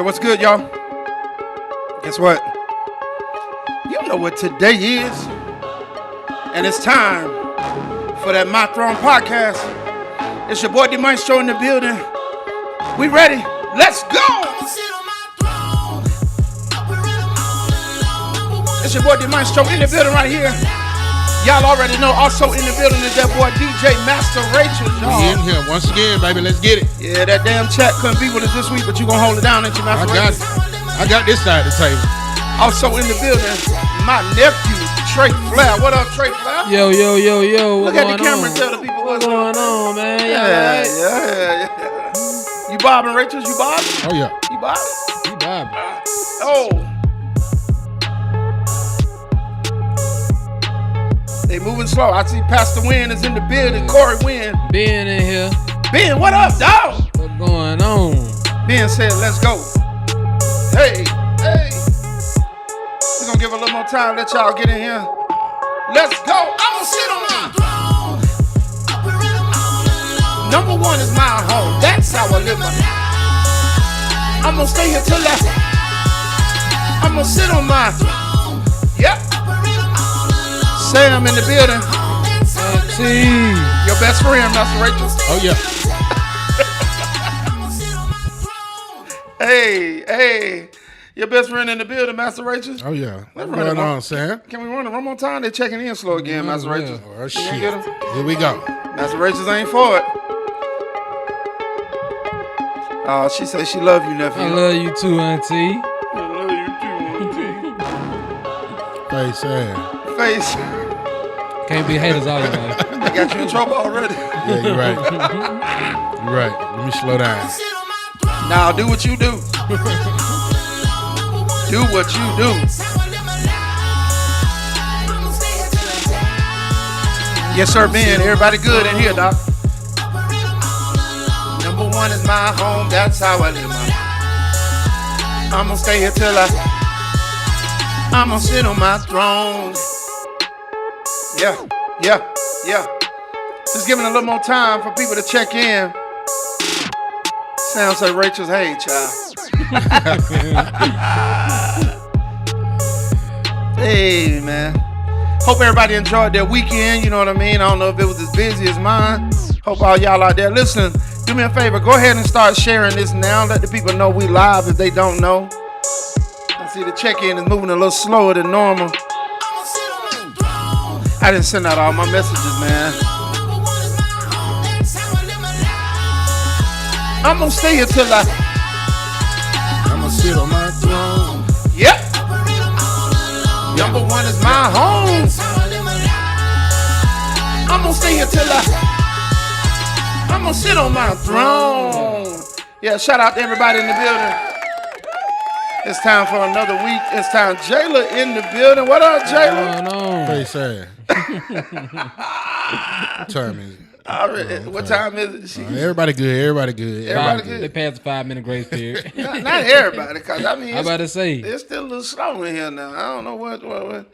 what's good, y'all? Guess what? You know what today is. And it's time for that My Throne podcast. It's your boy dmglob in the building. We ready? Let's go! It's your boy dmglob in the building right here. Y'all already know. Also in the building is that boy djmasterrachels, y'all. We in here once again, baby. Let's get it. Yeah, that damn chat couldn't be with us this week, but you gonna hold it down, ain't you, MasterRachels? I got this side of the table. Also in the building, my nephew, Tre Flair. What up, Tre Flair? Yo. Look at the camera and tell the people what's going on, man. Yeah. You bobbing, Rachels? You bobbing? Oh, yeah. You bobbing? You bobbing. Oh. They moving slow. I see Pastor Wynn is in the building. Corey Wynn. Ben in here. Ben, what up, dog? What's going on? Ben said, let's go. Hey. We're going to give a little more time. Let y'all get in here. Let's go. I'm going to sit on my throne. Number one is my home. That's how I live my life. I'm going to stay here till I'm going to sit on my throne. Yep. Sam in the building. Your best friend, MasterRachels. Oh, yeah. Hey. Your best friend in the building, MasterRachels. Oh, yeah. What's going on, Sam? Can we run it one more time? They're checking in slow again, MasterRachels. Oh, shit. Here we go. MasterRachels ain't for it. Oh, she said she love you, nephew. I love you too, auntie. I love you too, auntie. Face. Can't be haters all the way. I got you in trouble already. Yeah, you're right. You're right. Let me slow down. Now do what you do. Do what you do. Yes, sir, Ben. Everybody good in here, doc. Number one is my home. That's how I live my life. I'm gonna stay here till I'm gonna sit on my throne. Yeah. Just giving a little more time for people to check in. Sounds like Rachel's, hey, child. Hey, man. Hope everybody enjoyed their weekend. You know what I mean? I don't know if it was as busy as mine. Hope all y'all out there listening. Do me a favor. Go ahead and start sharing this now. Let the people know we live if they don't know. I see the check-in is moving a little slower than normal. I didn't send out all my messages, man. I'm gonna stay here till I'm gonna sit on my throne. Yep. Number one is my home. I'm gonna stay here till I'm gonna sit on my throne. Yeah, shout out to everybody in the building. It's time for another week. It's time. Jayla in the building. What up, Jayla? What's going on? Very sad. What time is it? What time is it? Everybody good. Everybody good. They passed the 5-minute grace period. Not everybody, because I mean, I'm about to say. It's still a little slow in here now. I don't know what going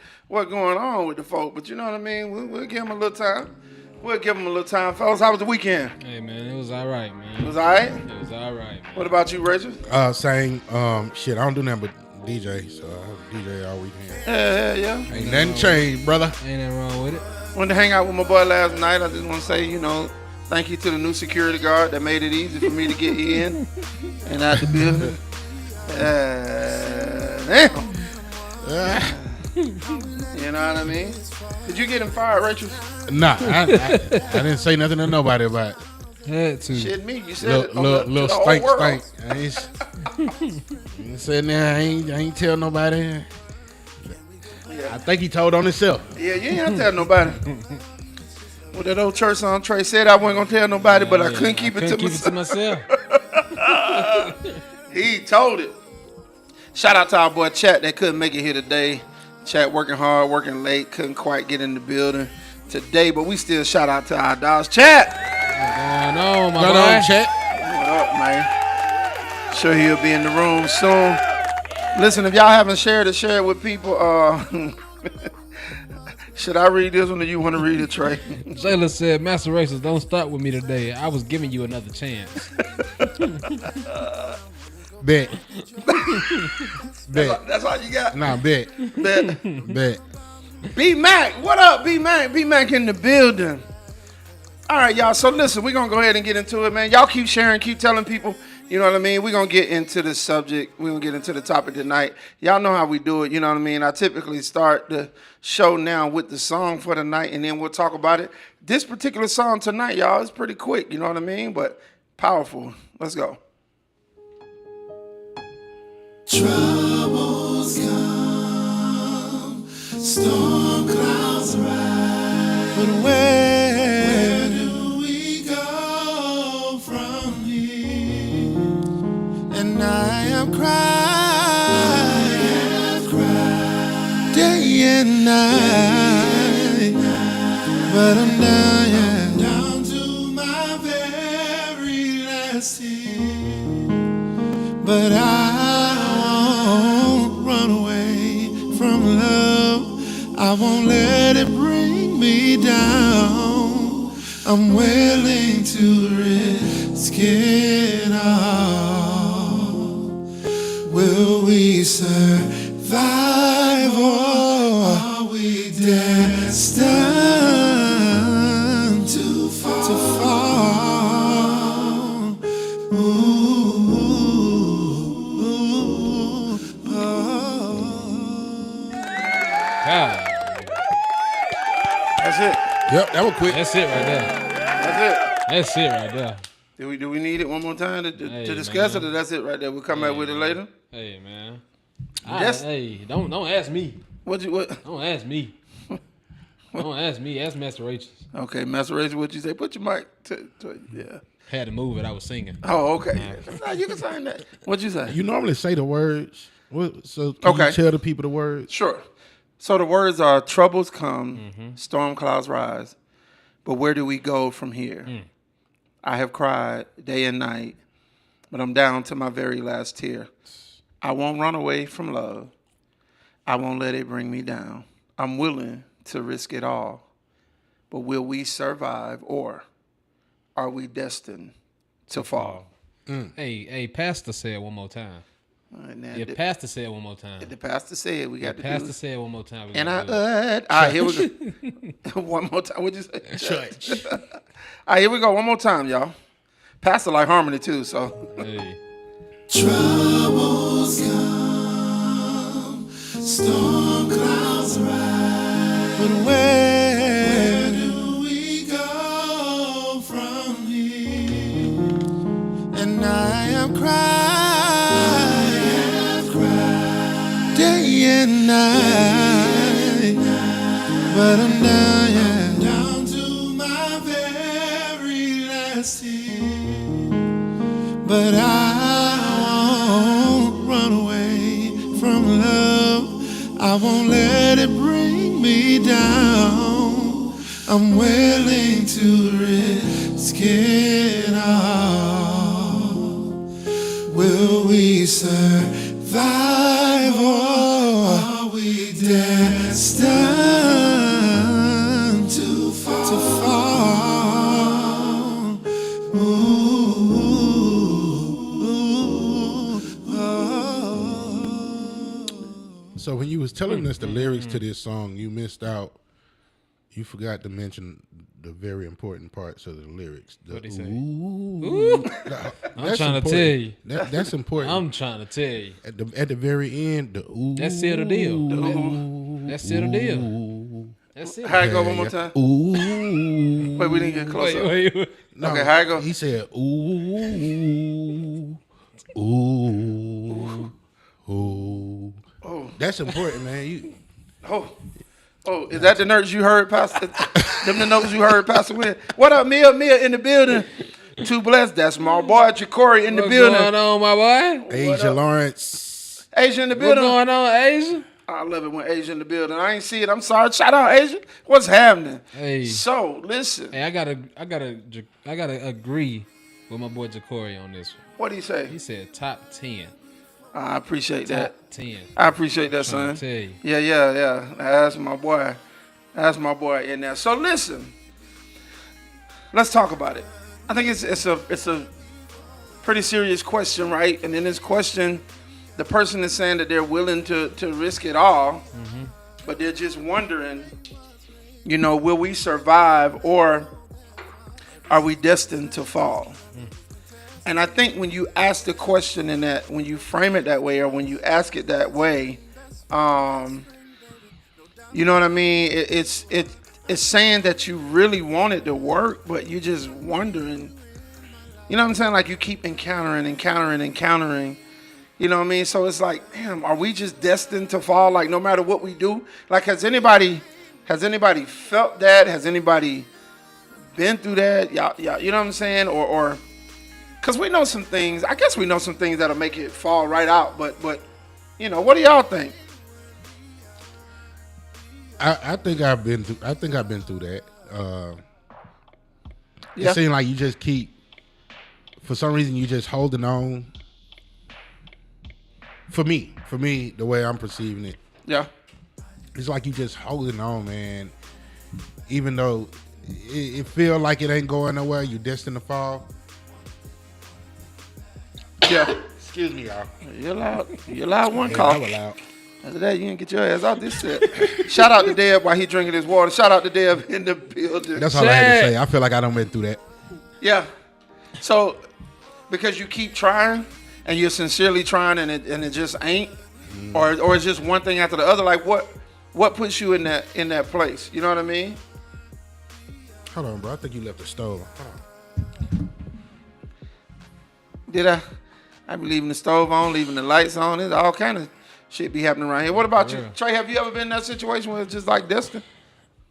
on with the folk, but you know what I mean? We'll give them a little time. Fellas. How was the weekend? Hey, man, it was all right, man. It was all right? It was all right, man. What about you, Rachel? Same. Shit, I don't do nothing but DJ, so I have DJ all weekend. Yeah. Ain't nothing changed, brother. Ain't nothing wrong with it. Went to hang out with my boy last night. I just want to say, thank you to the new security guard that made it easy for me to get in and out the building. Damn. You know what I mean? Did you get him fired, Rachel? Nah, I didn't say nothing to nobody about it. Had to. Shit, me. You said little stink. I ain't said that. I ain't tell nobody. Yeah. I think he told on himself. Yeah, you ain't have to tell nobody. Well, that old church song Trey said I wasn't gonna tell nobody, but I couldn't keep it to myself. He told it. Shout out to our boy Chat that couldn't make it here today. Chat working hard, working late, couldn't quite get in the building today, but we still shout out to our dogs. Chat. What's going on, my boy? Chat. What up, man? Sure he'll be in the room soon. Listen, if y'all haven't shared it, share it with people. Should I read this one or you want to read it, Trey? Jayla said, MasterRachels, don't start with me today. I was giving you another chance. Bet. Bet. That's all you got? Nah, bet. Bet. B-Mac, what up, B-Mac? B-Mac in the building. All right, y'all. So listen, we're going to go ahead and get into it, man. Y'all keep sharing, keep telling people. You know what I mean? We're going to get into the subject. We're going to get into the topic tonight. Y'all know how we do it. You know what I mean? I typically start the show now with the song for the night, and then we'll talk about it. This particular song tonight, y'all, is pretty quick. You know what I mean? But powerful. Let's go. Troubles come, storm clouds rise. But where do we go from here? And I have cried day and night, but I'm down to my very last tear. But I won't run away from love. I won't let it bring me down. I'm willing to risk it all. Will we survive or are we destined to fall? God, That's it. Yep, that was quick. that's it right there. That's it. That's it right there. Do we need it one more time to Hey, discuss man. it, or that's it right there? We'll come back with it later. Hey, man. Yes. Hey, don't ask me. What? Don't ask me. Don't ask me. Ask MasterRachels. Okay, MasterRachels, what you say? Put your mic to yeah. Had to move it. I was singing. Oh, okay. Nah, you can sign that. What'd you say? You normally say the words. So can you tell the people the words? Sure. So the words are: troubles come, storm clouds rise, but where do we go from here? I have cried day and night, but I'm down to my very last tear. I won't run away from love. I won't let it bring me down. I'm willing to risk it all, but will we survive, or are we destined to fall? Hey, Pastor said one more time. All right, now, If Pastor said one more time. the pastor said we got to do Pastor it. said one more time. And I heard. All right, here we go. One more time. What'd you say? Church. All right, here we go. One more time, y'all. Pastor like harmony too, so. Hey. Troubles come, storm clouds rise. But where do we go from here? And I have cried day and night, but I'm down to my very last tear. But I won't run away from love. I won't let it bring me down. I'm willing to risk it all. Will we survive or are we destined to fall? So when you was telling us the lyrics to this song, you missed out. You forgot to mention the very important parts of the lyrics. The What'd he say? Ooh. I'm trying to tell you. That's important. I'm trying to tell you. At the very end, the ooh. That's still the deal. Ooh. That's still the deal. Ooh. That's it. How it go one more time? Ooh. Wait, we didn't get close up. Wait. No, Okay, how it go? He said, ooh. Ooh. Ooh. Oh, That's important, man. oh, is that the notes you heard, Pastor? Them the notes you heard, Pastor Win? What up, Mia in the building? Too blessed. That's my boy, Ja'Cory in the building. What's going on, my boy? Asia Lawrence. Asia in the What's building. going on, Asia? I love it when Asia in the building. I ain't see it. I'm sorry. Shout out, Asia. What's happening? Hey. So, listen. Hey, I gotta agree with my boy Ja'Cory on this one. What do you say? He said top 10. I appreciate that. Top 10. I appreciate that, Trying son. to tell you. Yeah. That's my boy. That's my boy in there. So listen, let's talk about it. I think it's a pretty serious question, right? And in this question, the person is saying that they're willing to risk it all, but they're just wondering, you know, will we survive or are we destined to fall? And I think when you ask the question in that, when you frame it that way, or when you ask it that way, you know what I mean? It's saying that you really want it to work, but you're just wondering. You know what I'm saying? Like you keep encountering. You know what I mean? So it's like, damn, are we just destined to fall? Like no matter what we do? Like has anybody felt that? Has anybody been through that? Y'all, you know what I'm saying? Or because we know some things. I guess we know some things that'll make it fall right out. But you know, what do y'all think? I think I've been through that. Yeah. It seems like you just keep, for some reason, you just holding on. For me, the way I'm perceiving it, Yeah. it's like you just holding on, man. Even though it feel like it ain't going nowhere, you destined to fall. Yeah. Excuse me, y'all. You're loud one Yeah, call. I was loud. After that, you didn't get your ass out this trip. Shout out to Deb while he drinking his water. Shout out to Deb in the building. That's all I had to say. I feel like I done went through that. Yeah. So, because you keep trying and you're sincerely trying and it just ain't, or it's just one thing after the other. Like what puts you in that place? You know what I mean? Hold on, bro. I think you left the stove. Hold on. Did I? I be leaving the stove on, leaving the lights on. There's all kind of shit be happening around here. What about you, Trey? Have you ever been in that situation where it's just like destined?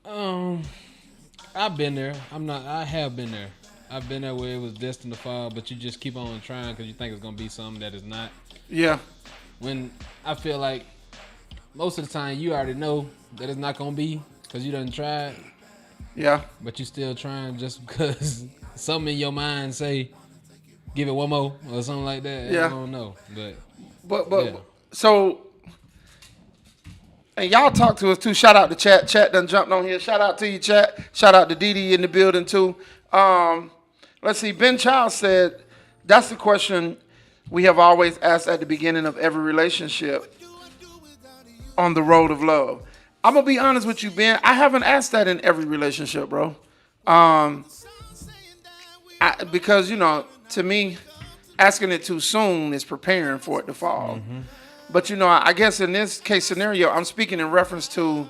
I've been there. I have been there. I've been there where it was destined to fall, but you just keep on trying because you think it's gonna be something that is not. Yeah. When I feel like most of the time you already know that it's not gonna be because you done tried. Yeah. But you still trying just because something in your mind say, give it one more or something like that. Yeah. I don't know, but But yeah. So, and y'all talk to us too. Shout out to Chat. Chat done jumped on here. Shout out to you, Chat. Shout out to Didi in the building too. Let's see. Ben Childs said, that's the question we have always asked at the beginning of every relationship on the road of love. I'm gonna be honest with you, Ben. I haven't asked that in every relationship, bro. Because you know, to me, asking it too soon is preparing for it to fall. But you know, I guess in this case scenario, I'm speaking in reference to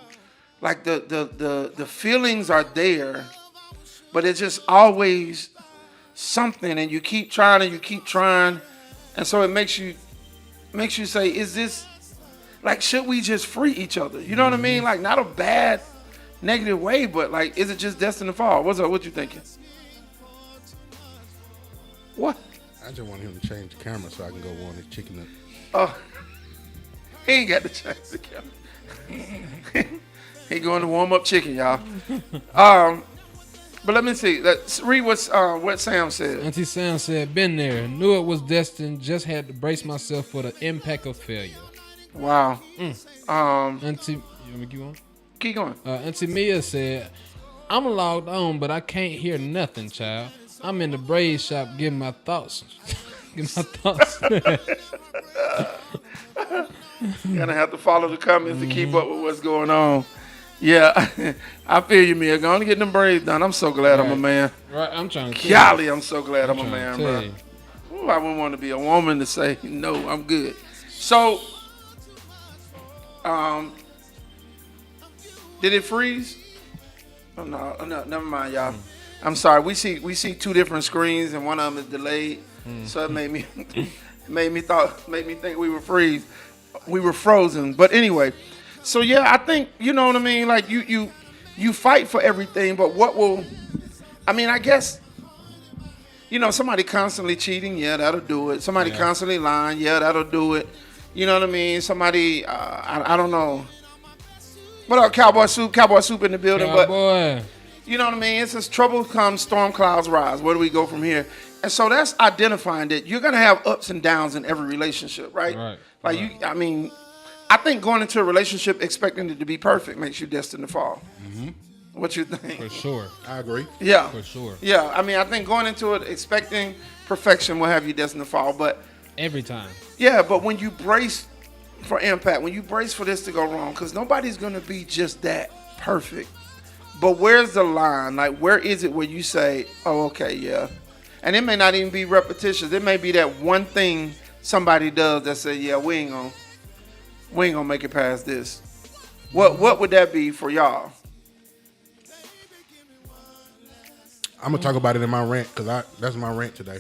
like the feelings are there, but it's just always something, and you keep trying and so it makes you say, is this like, should we just free each other? You know what I mean? Like, not a bad negative way, but like, is it just destined to fall? What's up? What you thinking? What? I just want him to change the camera so I can go warm his chicken up. Oh, he ain't got to change the camera. He going to warm up chicken, y'all. But let me see. Let's read what Sam said. Auntie Sam said, been there, knew it was destined, just had to brace myself for the impact of failure. Wow. Auntie, you want me to keep on? Keep going. Auntie Mia said, I'm logged on, but I can't hear nothing, child. I'm in the braid shop getting my thoughts. You're gonna have to follow the comments to keep up with what's going on. Yeah, I feel you, Mia. Go on and get them braids done. I'm so glad I'm a man. Right, I'm trying to Golly, I'm so glad I'm a man, tell bro. you. Ooh, I wouldn't want to be a woman to say, no, I'm good. So, did it freeze? Oh, no, never mind, y'all. I'm sorry. We see two different screens, and one of them is delayed. So it made me think we were frozen. But anyway, so yeah, I think, you know what I mean. Like you fight for everything, but what will? I mean, I guess, you know, somebody constantly cheating, yeah, that'll do it. Somebody constantly lying, yeah, that'll do it. You know what I mean? Somebody, I don't know. What up, Cowboy Soup? Cowboy Soup in the building, Cowboy. but you know what I mean? It says trouble comes, storm clouds rise. Where do we go from here? And so that's identifying that you're gonna have ups and downs in every relationship, right? Right. Like you, I mean, I think going into a relationship expecting it to be perfect makes you destined to fall. What you think? For sure. I agree. Yeah. For sure. Yeah, I mean, I think going into it expecting perfection will have you destined to fall. But Every time. yeah, but when you brace for impact, when you brace for this to go wrong, because nobody's gonna be just that perfect. But where's the line? Like, where is it where you say, oh, okay, yeah. And it may not even be repetitious. It may be that one thing somebody does that say, yeah, we ain't gonna make it past this. What would that be for y'all? I'm gonna talk about it in my rant because that's my rant today.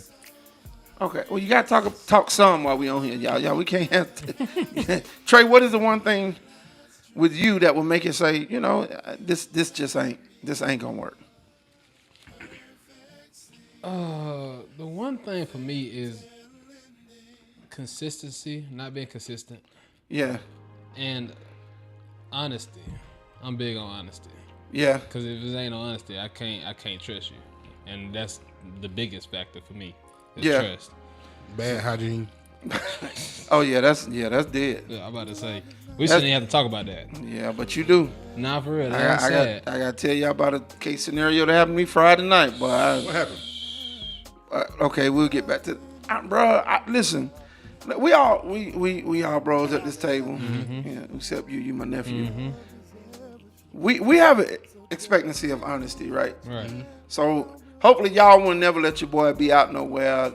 Okay, well, you gotta talk some while we on here, y'all. Y'all, we can't have to. Trey, what is the one thing with you that will make you say, you know, this ain't gonna work? The one thing for me is consistency, not being consistent, Yeah, and honesty. I'm big on honesty. yeah, Because if it ain't no honesty, I can't trust you, and that's the biggest factor for me. Is Yeah. trust. Bad hygiene. oh yeah, that's dead. Yeah, I'm about to say we shouldn't have to talk about that. Yeah, but you do. Nah, for real. I That's sad. gotta tell y'all about a case scenario that happened to me Friday night, What but happened? okay, we'll get back to, bro. Listen, we all bros at this table, yeah, except you my nephew. We have an expectancy of honesty, right? Right. So hopefully y'all will never let your boy be out nowhere.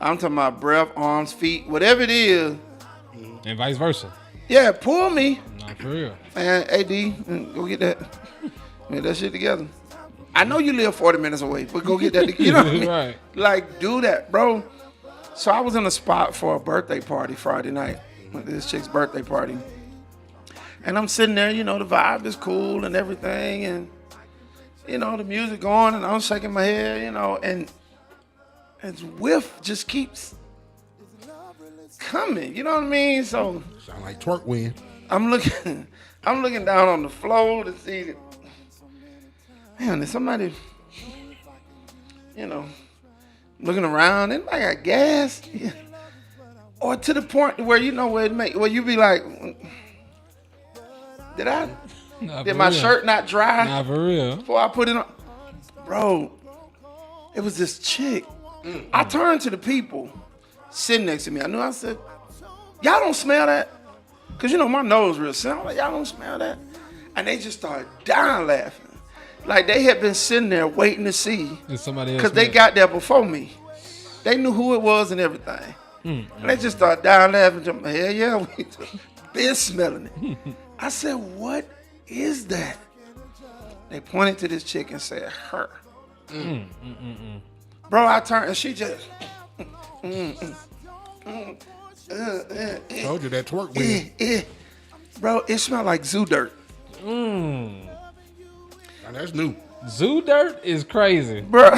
I'm talking about breath, arms, feet, whatever it is. And vice versa. Yeah, pull me. Nah, for real. Man, AD, go get that shit together. I know you live 40 minutes away, but go get that together. You know what I mean? Right. Like, do that, bro. So I was in a spot for a birthday party Friday night. This chick's birthday party. And I'm sitting there, you know, the vibe is cool and everything. And, you know, the music going and I'm shaking my head, you know. And whiff just keeps coming. You know what I mean? So Sound like twerk win. I'm looking down on the floor to see that, man, there's somebody, you know, looking around. Anybody got gas? Yeah. Or to the point where, you know, where you be like, did Nah, did for my real. shirt not dry Nah, for real. before I put it on? Bro, it was this chick. I turned to the people sitting next to me. I said, y'all don't smell that? Because, you know, my nose real sensitive. I'm like, y'all don't smell that? And they just started dying laughing. Like they had been sitting there waiting to see. It's somebody else. Because they got there before me. They knew who it was and everything. And they just started dying laughing. Hell yeah, we been smelling it. I said, what is that? They pointed to this chick and said, her. Bro, I turned and she just... Told you that twerk win. Bro, it smelled like zoo dirt. Now, that's new. Zoo dirt is crazy. Bro,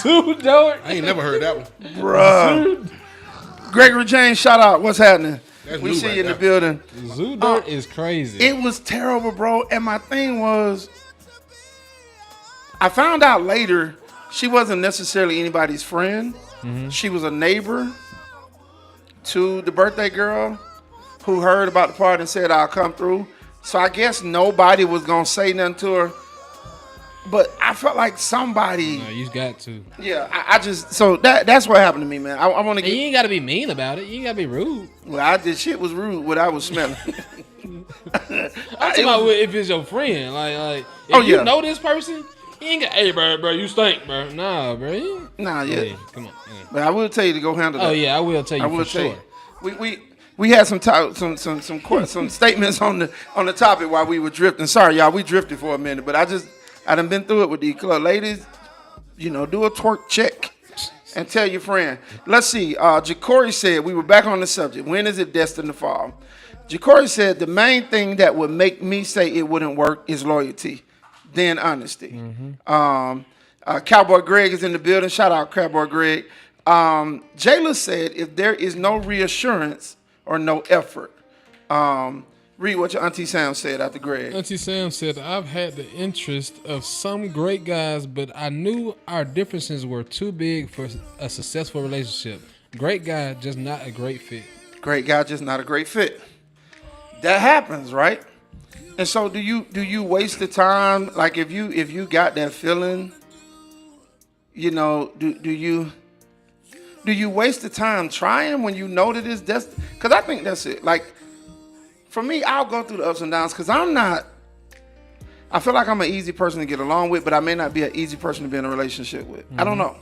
Zoo dirt. I ain't never heard that one. bro. Gregory James, shout out. What's happening? That's We new see right you in the there. building. Zoo dirt is crazy. It was terrible, bro. And my thing was, I found out later she wasn't necessarily anybody's friend. She was a neighbor to the birthday girl who heard about the party and said, I'll come through. So I guess nobody was going to say nothing to her. But I felt like somebody, No, you got to. yeah, I just, so that's what happened to me, man. I want to And you get, ain't got to be mean about it. You ain't got to be rude. well, I did shit was rude what I was smelling. I'm talking about if it's your friend. Like if Oh, yeah. you know this person, you ain't got, hey, bro, you stink, bro. Nah, bro. Nah, yeah. Yeah, come on. Yeah. But I will tell you to go handle that. Oh, yeah, I will tell you I will for tell sure. you. We had some statements on the topic while we were drifting. Sorry, y'all, we drifted for a minute, but I done been through it with these club ladies. You know, do a twerk check and tell your friend. Let's see. Jacory said we were back on the subject. When is it destined to fall? Jacory said the main thing that would make me say it wouldn't work is loyalty, then honesty. Cowboy Greg is in the building. Shout out Cowboy Greg. Jayla said if there is no reassurance or no effort. Read what your Auntie Sam said after Greg. Auntie Sam said, I've had the interest of some great guys, but I knew our differences were too big for a successful relationship. Great guy, just not a great fit. Great guy, just not a great fit. That happens, right? And so do you waste the time? Like if you got that feeling, you know, do you do you waste the time trying when you know that it's destined? Because I think that's it. Like, for me, I'll go through the ups and downs because I feel like I'm an easy person to get along with, but I may not be an easy person to be in a relationship with. I don't know.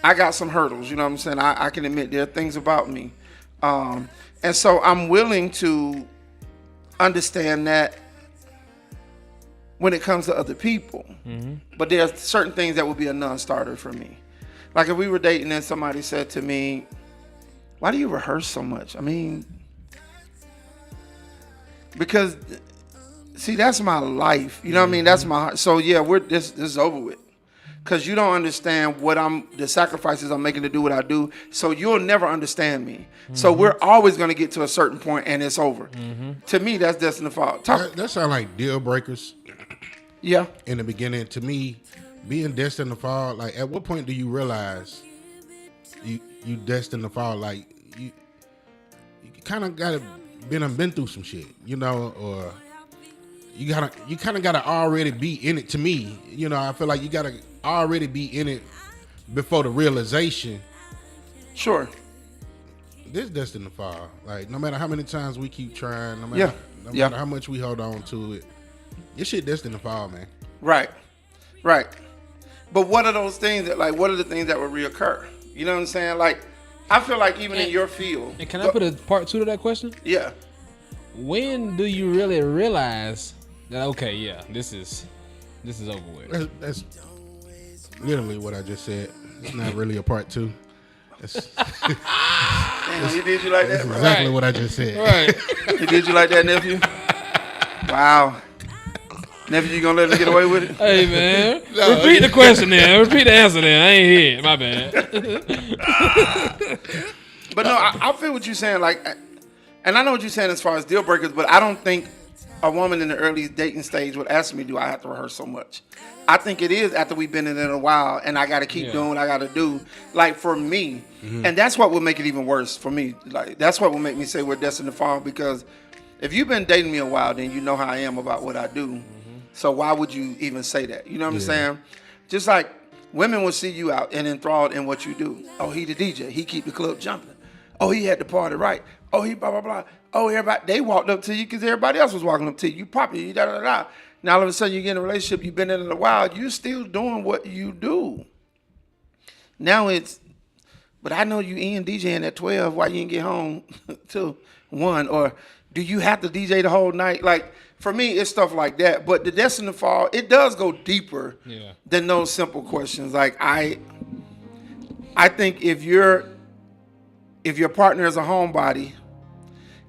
I got some hurdles, you know what I'm saying? I can admit there are things about me. And so I'm willing to understand that when it comes to other people. But there are certain things that would be a non-starter for me. Like if we were dating and somebody said to me, why do you rehearse so much? I mean, because, see, that's my life. You know what I mean? That's my heart. So yeah, this is over with. Because you don't understand the sacrifices I'm making to do what I do. So you'll never understand me. So we're always going to get to a certain point and it's over. To me, that's destined to fall. That sound like deal breakers. Yeah. In the beginning, to me, being destined to fall, like at what point do you realize you destined to fall? Like you kind of got to been through some shit, you know, or you kind of gotta already be in it. To me, you know, I feel like you gotta already be in it before the realization. Sure. This destined to fall. Like no matter how many times we keep trying, no matter how much we hold on to it, this shit destined to fall, man. Right. But what are those things what are the things that will reoccur? You know what I'm saying? Like, I feel like even in your field. And can I put a part 2 to that question? Yeah. When do you really realize that, okay, yeah, this is over with? That's literally what I just said. It's not really a part 2. Damn, he did you like that, That's bro? exactly what I just said. Right. He did you like that, nephew? Wow. Nephew, you gonna let him get away with it? Hey, man. Repeat the question then. Repeat the answer then. I ain't hear it. My bad. But no, I feel what you're saying. Like, and I know what you're saying as far as deal breakers, but I don't think a woman in the early dating stage would ask me, do I have to rehearse so much? I think it is after we've been in it a while and I got to keep doing what I got to do. Like for me, and that's what will make it even worse for me. Like that's what will make me say we're destined to fall, because if you've been dating me a while, then you know how I am about what I do. So why would you even say that? You know what I'm saying? Just like women will see you out and enthralled in what you do. Oh, he the DJ. He keep the club jumping. Oh, he had the party right. Oh, he blah, blah, blah. Oh, everybody, they walked up to you because everybody else was walking up to you. You popular, you da, da, da. Now, all of a sudden, you get in a relationship, you've been in it a while, you still doing what you do. Now it's, but I know you in DJing at 12, why you didn't get home till 1? Or do you have to DJ the whole night? Like, for me, it's stuff like that. But the destined to fall, it does go deeper than those simple questions. Like, I think if your partner is a homebody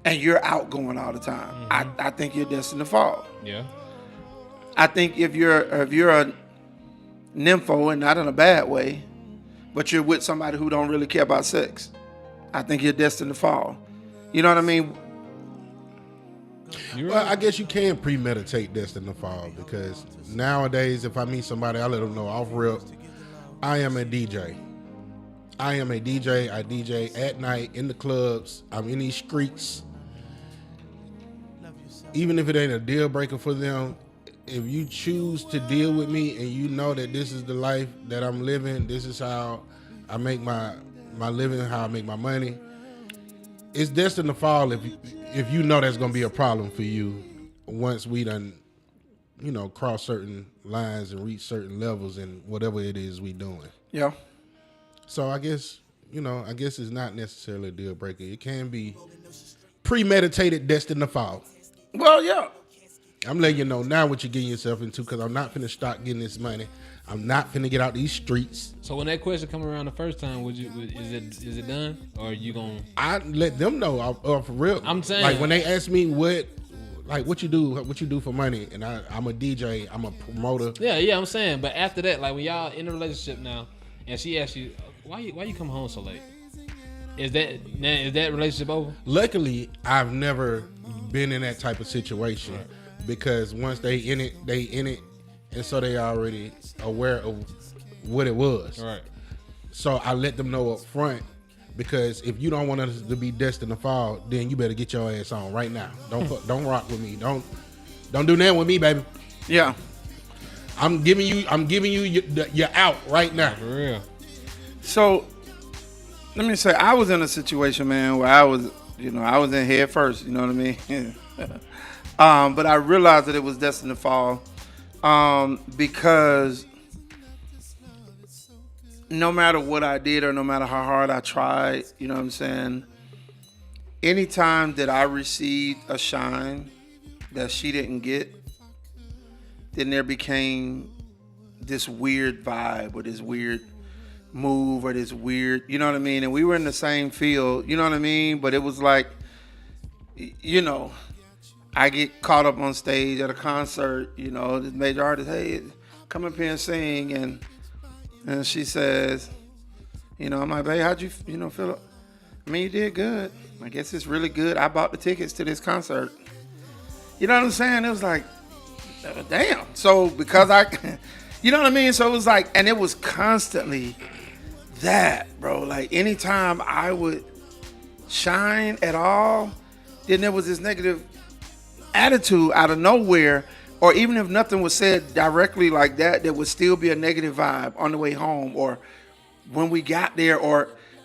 and you're outgoing all the time, I think you're destined to fall. Yeah. I think if you're a nympho, and not in a bad way, but you're with somebody who don't really care about sex, I think you're destined to fall. You know what I mean? Well, I guess you can premeditate destined to fall, because nowadays if I meet somebody, I let them know off rip, I am a DJ. I am a DJ. I DJ at night in the clubs. I'm in these streets. Even if it ain't a deal breaker for them, if you choose to deal with me and you know that this is the life that I'm living, this is how I make my living, how I make my money, it's destined to fall if you know that's going to be a problem for you once we done, cross certain lines and reach certain levels in whatever it is we doing. Yeah. So I guess it's not necessarily a deal breaker. It can be premeditated, destined to fall. Well, yeah. I'm letting you know now what you're getting yourself into, because I'm not finna start getting this money. I'm not finna get out these streets. So when that question come around the first time, is it done, or are you gonna? I let them know for real. I'm saying, like when they ask me what you do for money, and I'm a DJ, I'm a promoter. Yeah, I'm saying. But after that, like when y'all in a relationship now, and she asks you, why you come home so late? Is that relationship over? Luckily, I've never been in that type of situation. Right. Because once they in it, and so they already aware of what it was. Right. So I let them know up front, because if you don't want us to be destined to fall, then you better get your ass on right now. Don't rock with me. Don't do that with me, baby. Yeah. I'm giving you your out right now. For real. So Let me say, I was in a situation, man, where I was in head first. You know what I mean? But I realized that it was destined to fall because no matter what I did or no matter how hard I tried, you know what I'm saying? Anytime that I received a shine that she didn't get, then there became this weird vibe or this weird move or this weird, you know what I mean? And we were in the same field, you know what I mean? But it was like, you know, I get caught up on stage at a concert, you know, this major artist, hey, come up here and sing. And she says, you know, I'm like, hey, how'd you, feel? I mean, you did good. I guess it's really good. I bought the tickets to this concert. You know what I'm saying? It was like, damn. So because you know what I mean? So it was like, and it was constantly that, bro. Like anytime I would shine at all, then there was this negative attitude out of nowhere. Or even if nothing was said directly like that, there would still be a negative vibe on the way home or when we got there.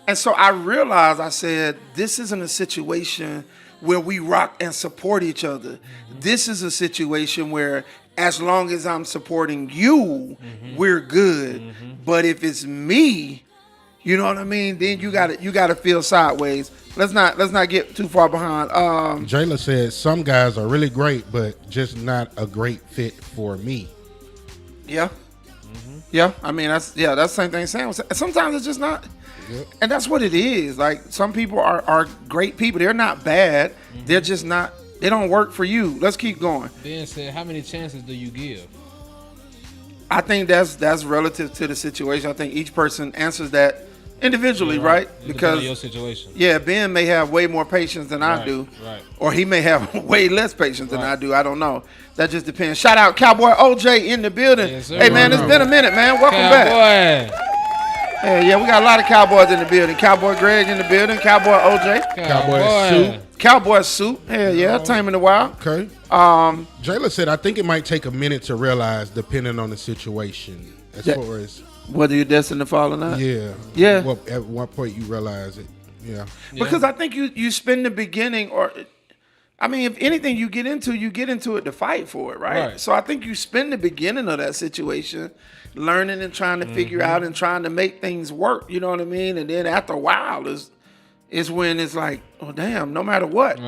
And so I realized, I said, this isn't a situation where we rock and support each other. This is a situation where as long as I'm supporting you, we're good. But if it's me, you know what I mean, then you gotta feel sideways. Let's not get too far behind. Jayla said some guys are really great, but just not a great fit for me. Yeah. Yeah. I mean that's the same thing Sam was saying. Sometimes it's just not. Yep. And that's what it is. Like some people are great people. They're not bad. They're just not. They don't work for you. Let's keep going. Ben said, "How many chances do you give?" I think that's relative to the situation. I think each person answers that individually, right? Because of your situation. Yeah, Ben may have way more patience than I do, right? Or he may have way less patience than I do. I don't know. That just depends. Shout out Cowboy OJ in the building. Yes, hey man, it's been a minute, man. Welcome back. Hey, yeah, we got a lot of cowboys in the building. Cowboy Greg in the building. Cowboy OJ. Cowboy Soup. Cowboy Soup. Hell yeah, time in the wild. Okay. Jayla said, I think it might take a minute to realize, depending on the situation, as far as whether you're destined to fall or not. Yeah. Yeah. Well, at what point you realize it. Yeah. Because I think you spend the beginning, or I mean, if anything you get into it to fight for it, right? So I think you spend the beginning of that situation learning and trying to figure out and trying to make things work, you know what I mean? And then after a while is when it's like, oh damn, no matter what,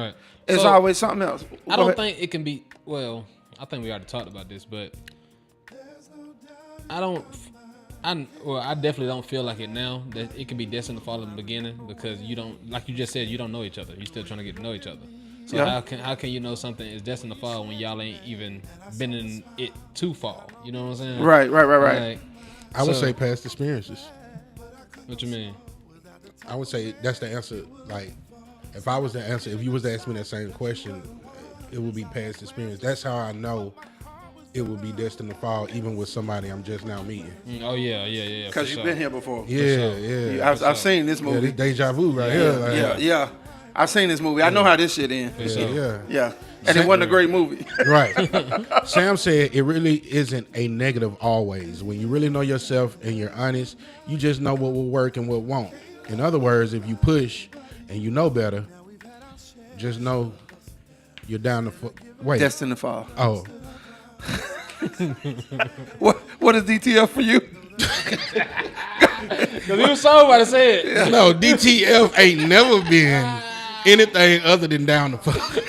it's always something else. I don't think it can be, well, I think we already talked about this, but I definitely don't feel like it now that it can be destined to fall in the beginning, because you don't, like you just said, you don't know each other. You're still trying to get to know each other. So how can you know something is destined to fall when y'all ain't even been in it to fall? You know what I'm saying? Right. Like, I would say past experiences. What you mean? I would say that's the answer. Like, if you was to ask me that same question, it would be past experience. That's how I know it would be destined to fall, even with somebody I'm just now meeting. Oh yeah. Because you've been here before. Yeah. I've seen this movie. Yeah, this deja vu right here. Like, yeah. I've seen this movie. I know how this shit ends. Yeah. And it wasn't a great movie. Right. Sam said it really isn't a negative always. When you really know yourself and you're honest, you just know what will work and what won't. In other words, if you push and you know better, just know you're down to wait. Destined to fall. Oh. What is DTF for you? Because he was so about to say it. No, DTF ain't never been anything other than down to fuck.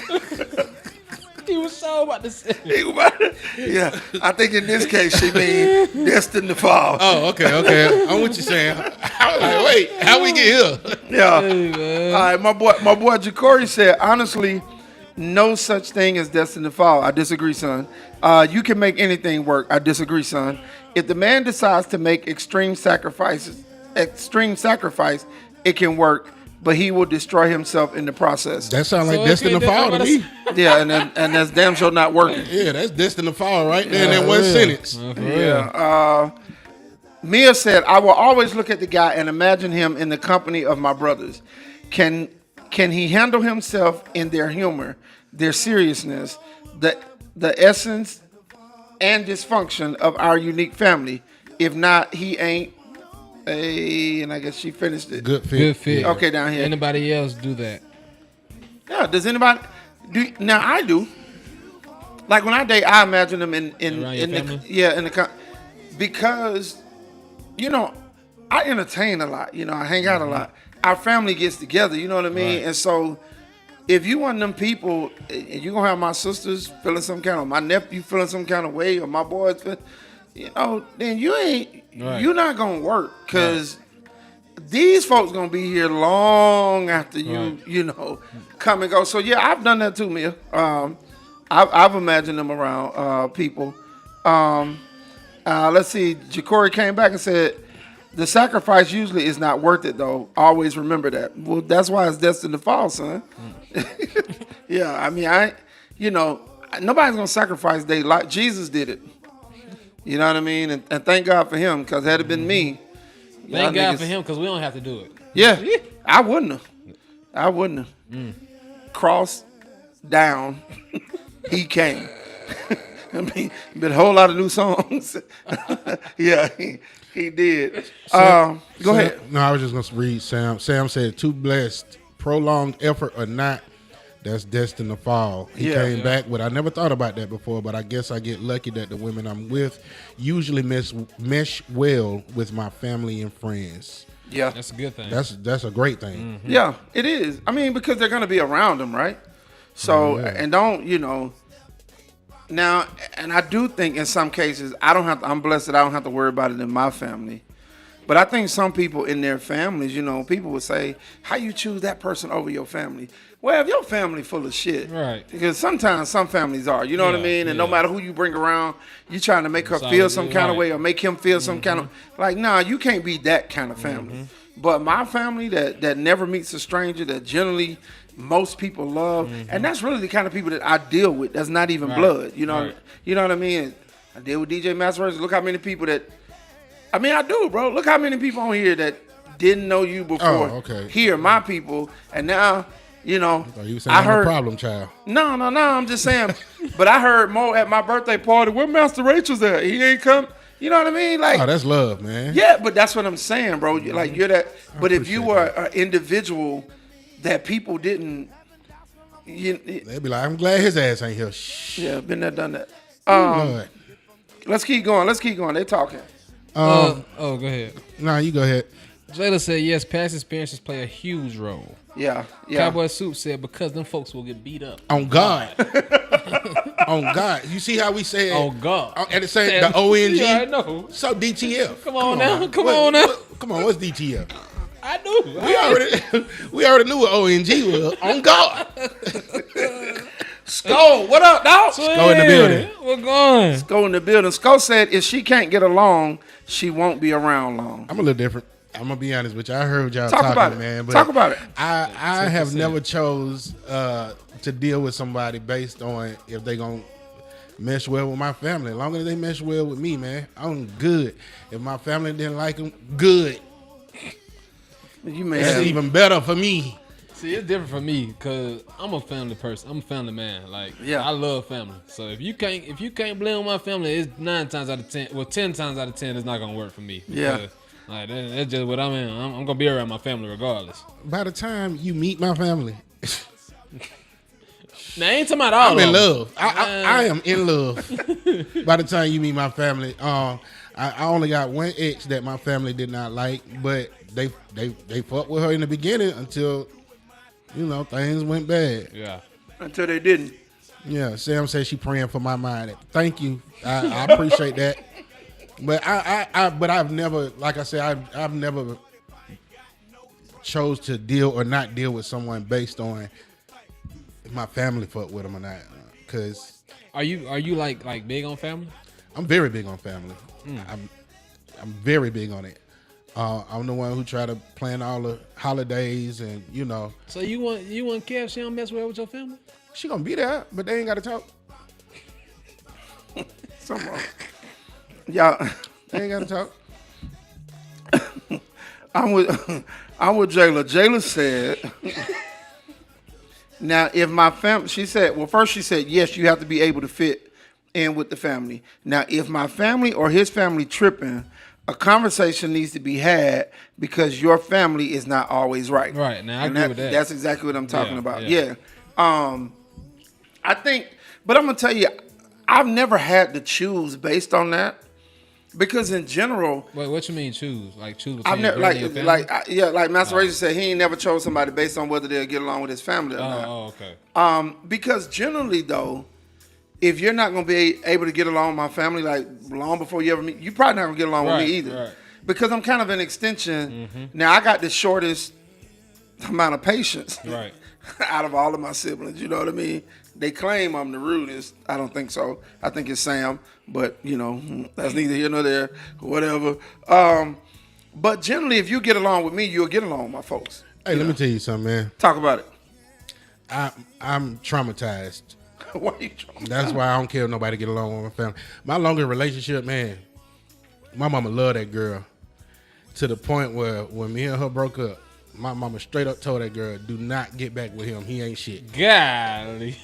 He was so about to say it. Yeah, I think in this case she means destined to fall. Oh, okay. I'm what you saying. I was like, wait, how we get here? Yeah. Hey, all right, my boy Ja'Cory said, honestly, no such thing as destined to fall. I disagree, son. You can make anything work. I disagree, son. If the man decides to make extreme sacrifice, it can work, but he will destroy himself in the process. That sounds like destined to fall to me. Yeah, and that's damn sure not working. Yeah, that's destined to fall right there in that one sentence. Yeah. Mia said, I will always look at the guy and imagine him in the company of my brothers. Can he handle himself in their humor, their seriousness, the essence and dysfunction of our unique family? If not, he ain't Hey, and I guess she finished it. Good fit. Good fit. Yeah. Okay, down here. Anybody else do that? Yeah, does anybody do? Now I do. Like when I date, I imagine them in Around your the family? because I entertain a lot. I hang out a lot. Our family gets together. You know what I mean? Right. And so if you one of them people, and you gonna have my sisters feeling some kind of, my nephew feeling some kind of way, or my boys, then you're not gonna work because. These folks gonna be here long after you come and go. So yeah, I've done that too, Mia. I've imagined them around people. Let's see. Jacory came back and said, "The sacrifice usually is not worth it, though. Always remember that." Well, that's why it's destined to fall, son. Yeah, I mean, nobody's gonna sacrifice their life. Jesus did it. You know what I mean? And thank God for him, because had it been me. Thank God for him, because we don't have to do it. Yeah, I wouldn't have. Cross down, he came. I mean, been a whole lot of new songs. Yeah, he did. Go ahead. No, I was just going to read Sam. Sam said, too blessed, prolonged effort or not, that's destined to fall. He came back, but I never thought about that before, but I guess I get lucky that the women I'm with usually mesh well with my family and friends. Yeah, That's a good thing. That's a great thing. Mm-hmm. yeah, it is. I mean, because they're going to be around them, right? So, and don't, now, and I do think in some cases, I'm blessed that I don't have to worry about it in my family. But I think some people in their families, people would say, how you choose that person over your family? Well, if your family full of shit. Right. Because sometimes some families are, you know what I mean? And no matter who you bring around, you trying to make her feel some kind of way or make him feel some kind of, nah, you can't be that kind of family. But my family that never meets a stranger, that generally most people love, and that's really the kind of people that I deal with. That's not even blood, you know what I mean? I deal with DJ MasterRachels. Look how many people I do, bro. Look how many people on here that didn't know you before. Oh, okay. Here, my people, and now, Oh, you saying I I'm heard a problem child. No, I'm just saying. But I heard Mo at my birthday party. Where MasterRachels at? He ain't come. You know what I mean? Like, Oh, that's love, man. yeah, but that's what I'm saying, bro. Like, you're that. But if you were an individual that people didn't, They'd be like, I'm glad his ass ain't here. Shh. yeah, been there, done that. Lord. Let's keep going. They talking. Go ahead. Nah, you go ahead. Jayla said, yes, past experiences play a huge role. Yeah. Cowboy Soup said, because them folks will get beat up. On God. On God. You see how we say it? On God. And it say the ONG? Yeah, I know. So DTF. Come on now. Come on now. Come on, what's DTF? I do. We already knew what ONG was. On God. Sko, what up, dog? Go in the building. We're going. Sko in the building. Sko said if she can't get along, she won't be around long. I'm a little different. I'm gonna be honest with you. I heard y'all Talk talking, about it, man. But Talk about it. I have never chose to deal with somebody based on if they gonna mesh well with my family. As long as they mesh well with me, man, I'm good. If my family didn't like them, good. You may That's have even better for me. See, it's different for me because I'm a family person. I'm a family man. Like, Yeah. I love family. So if you can't blend with my family, it's 9 times out of 10. Well, 10 times out of 10, it's not gonna work for me. Yeah. Because, like that's just what I'm in. I'm gonna be around my family regardless. By the time you meet my family, Now, I ain't talking about all I'm of in them. love. I am in love. By the time you meet my family, I only got one ex that my family did not like, but they fucked with her in the beginning until things went bad. Yeah. until they didn't. Yeah, Sam said she praying for my mind. Thank you. I appreciate that. But but I've never, like I said, I've never chose to deal or not deal with someone based on if my family fuck with them or not. Cause Are you like big on family? I'm very big on family. I'm very big on it. I'm the one who try to plan all the holidays and So you want Kev? She don't mess well with your family? she gonna be there, but they ain't gotta talk. Someone. Y'all, They ain't gotta talk. I'm with Jayla. Jayla said, now if my family, she said, yes, you have to be able to fit in with the family. Now, if my family or his family tripping, a conversation needs to be had because your family is not always right. Right. Now I And agree with that. That's exactly what I'm talking about. yeah. Yeah. I think, but I'm gonna tell you, I've never had to choose based on that because in general, Wait, what you mean choose? Like choose between I've never your family? like MasterRachels said, he ain't never chose somebody based on whether they'll get along with his family or not. Oh, okay. Because generally though, if you're not gonna be able to get along with my family, like long before you ever meet, you probably not gonna get along with me either. Right. Because I'm kind of an extension. Now I got the shortest amount of patience Right. out of all of my siblings. You know what I mean? They claim I'm the rudest. I don't think so. I think it's Sam, but that's neither here nor there. Whatever. But generally, if you get along with me, you'll get along with my folks. Hey, let me tell you something, man. Talk about it. I'm traumatized. Why you trying? That's why I don't care if nobody get along with my family. My longer relationship, man, my mama loved that girl to the point where when me and her broke up, my mama straight up told that girl, do not get back with him. He ain't shit. Golly.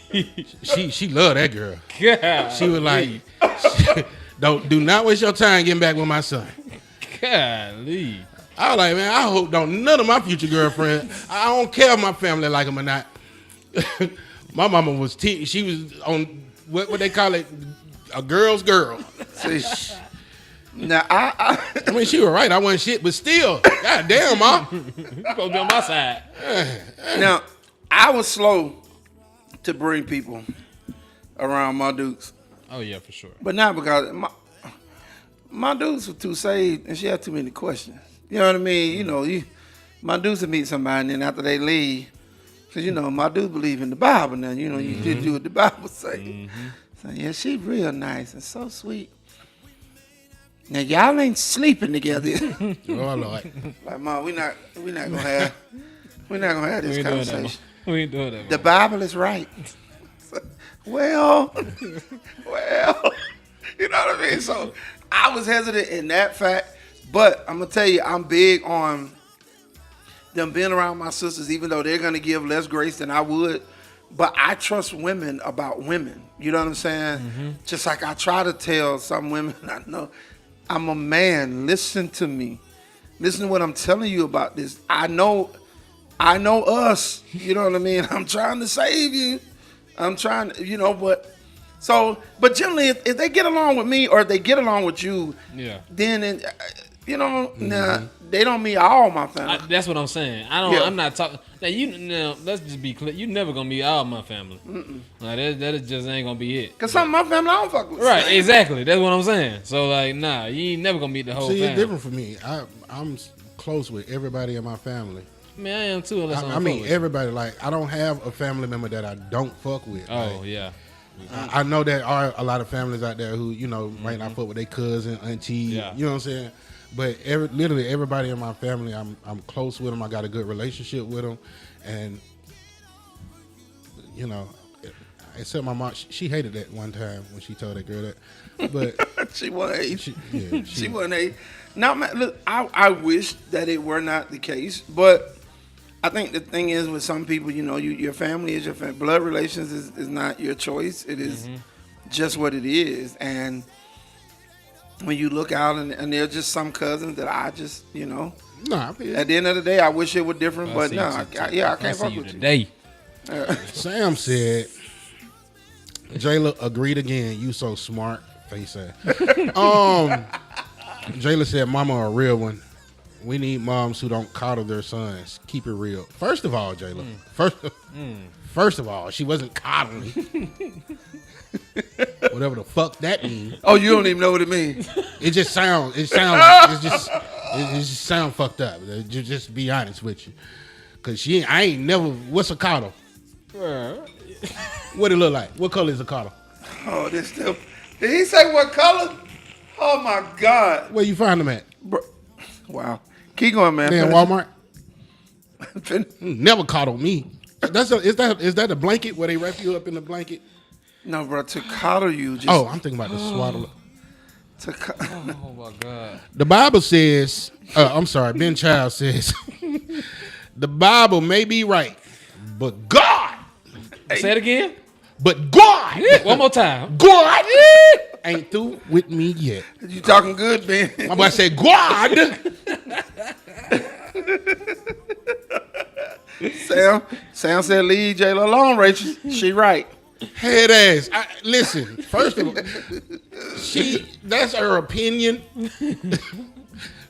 She loved that girl. Golly. She was like, do not waste your time getting back with my son. Golly. I was like, man, I hope none of my future girlfriends, I don't care if my family like them or not. My mama was, she was on, what they call it, a girl's girl. See, now I mean, she was right. I wasn't shit, but still, god damn, Ma. You supposed to be on my side. now I was slow to bring people around my dudes, Oh yeah, for sure. but not because my dudes were too saved and she had too many questions. You know what I mean? My dudes would meet somebody and then after they leave, because my dudes believe in the Bible now. You did do what the Bible say. So yeah, she real nice and so sweet. Now y'all ain't sleeping together. Oh Lord. Like, Mom, we're not gonna have this We ain't doing that, conversation. man. We ain't doing that. The man. Bible is right. well, you know what I mean? So I was hesitant in that fact, but I'm gonna tell you, I'm big on them being around my sisters, even though they're gonna give less grace than I would. But I trust women about women. You know what I'm saying? Just like I try to tell some women, I know I'm a man. Listen to me. Listen to what I'm telling you about this. I know us. You know what I mean? I'm trying to save you. I'm trying, but generally, if they get along with me or if they get along with you, Yeah. then, nah, they don't meet all my family. That's what I'm saying. I don't. Yeah. I'm not talking. Now, let's just be clear. You never gonna meet all my family. Like that just ain't gonna be it. Because some of my family I don't fuck with. Right. Exactly. That's what I'm saying. So like, nah, you ain't never gonna meet the whole See, family. it's different for me. I'm close with everybody in my family. I mean, I am too. Unless I mean, everybody. Like, I don't have a family member that I don't fuck with. Oh Like, yeah. I know there are a lot of families out there who, might not fuck with their cousin, auntie. Yeah. You know what I'm saying? But literally everybody in my family, I'm close with them. I got a good relationship with them, and except my mom, she hated that one time when she told that girl that. But she wasn't hate. she wasn't hate. Now, man, look, I wish that it were not the case, but I think the thing is with some people, your family is your family. Blood relations is not your choice. It is just what it is. And when you look out and there are just some cousins that I just, Nah, I feel at the end of the day, I wish it were different, but no, I can't see fuck you with today. Sam said, Jayla agreed again. You so smart. Face said. Jayla said, Mama a real one. We need moms who don't coddle their sons. Keep it real. First of all, Jayla. First of all, she wasn't coddling. Whatever the fuck that means. Oh, you don't even know what it means. It just sound fucked up. Just be honest with you. Cause I ain't never, what's a coddle? What it look like? What color is a coddle? Oh, this still. Did he say what color? Oh my God. Where you find them at? Wow. Keep going, man. Man, Finish. Walmart. Never coddle me. Is that a blanket where they wrap you up in the blanket? No, bro. To coddle you. Just I'm thinking about the swaddle. Oh my God. The Bible says, I'm sorry, Ben Child says, the Bible may be right, but God. Say it again. But God. One more time. God ain't through with me yet. You talking good, Ben? My boy said, God. Sam said, leave J-Lo alone, Rachel. She right. Head ass. Listen, first of all, that's her opinion.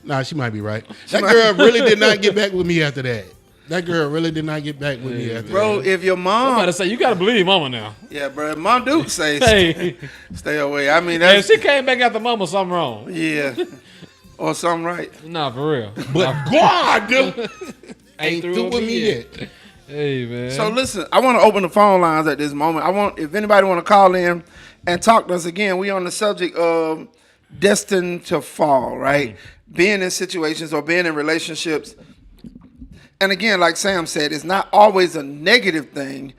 Nah, she might be right. That girl really did not get back with me after that. That girl really did not get back with me after Bro, that. if your I'm mom... about to say, you got to believe mama now. Yeah, bro, if Mom Duke says Hey. stay away. I mean, If that's... she came back after mama, something wrong. Yeah. Or something right. Nah, for real. But God ain't through through with me yet. Hey, man. So listen, I want to open the phone lines at this moment. If anybody want to call in and talk to us again, we on the subject of destined to fall, right? Being in situations or being in relationships. And again, like Sam said, it's not always a negative thing,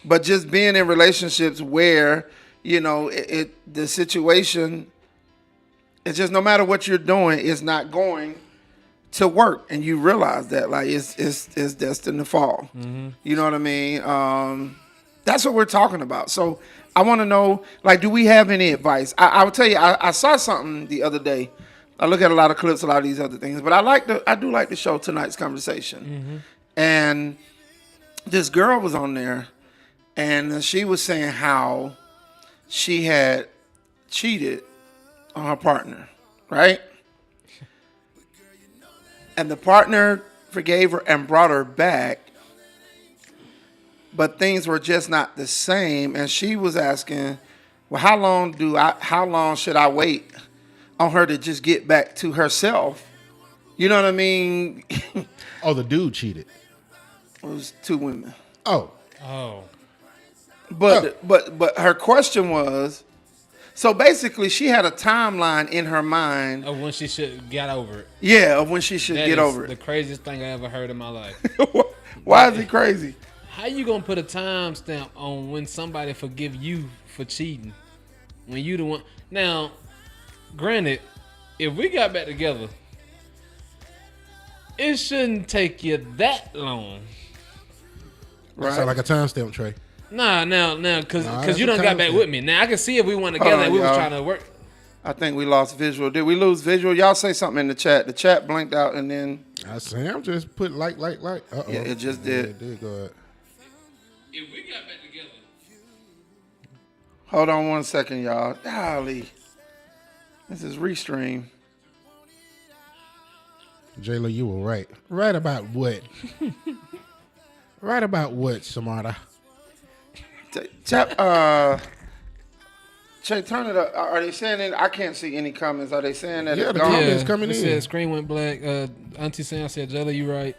but just being in relationships where, you know, the situation, it's just no matter what you're doing, it's not going to work, and you realize that like it's destined to fall. You know what I mean? That's what we're talking about. So I want to know, like, do we have any advice? I will tell you, I saw something the other day. I look at a lot of clips, a lot of these other things, but I do like to show tonight's conversation. And this girl was on there, and she was saying how she had cheated on her partner, right? And the partner forgave her and brought her back, but things were just not the same. And she was asking, well, how long should I wait on her to just get back to herself? You know what I mean? Oh, the dude cheated. It was two women. Oh. But her question was, so basically she had a timeline in her mind Of when she should get over it. Yeah, of when she should That get is over the it. craziest thing I ever heard in my life. Why is he crazy? How you gonna put a timestamp on when somebody forgive you for cheating? When you the one. Now, granted, if we got back together, it shouldn't take you that long. Right. Sound like a timestamp, Trey. Nah, because that's you a done got back timestamp. with me. Now I can see if we went together and we was y'all. trying to work. I think we lost visual. Did we lose visual? Y'all say something in the chat. The chat blinked out and then... Sam just put like. Uh-oh. Yeah, it just did. It did. Go ahead. If we got back together. Hold on 1 second, y'all. Golly. This is Restream. J-Lo, you were right. Right about what? Right about what, Samara? Che, turn it up. Are they saying it? I can't see any comments. Are they saying that Yeah, it's the gone? comments coming it in. said screen went black. Auntie Sam said, Jella, you right.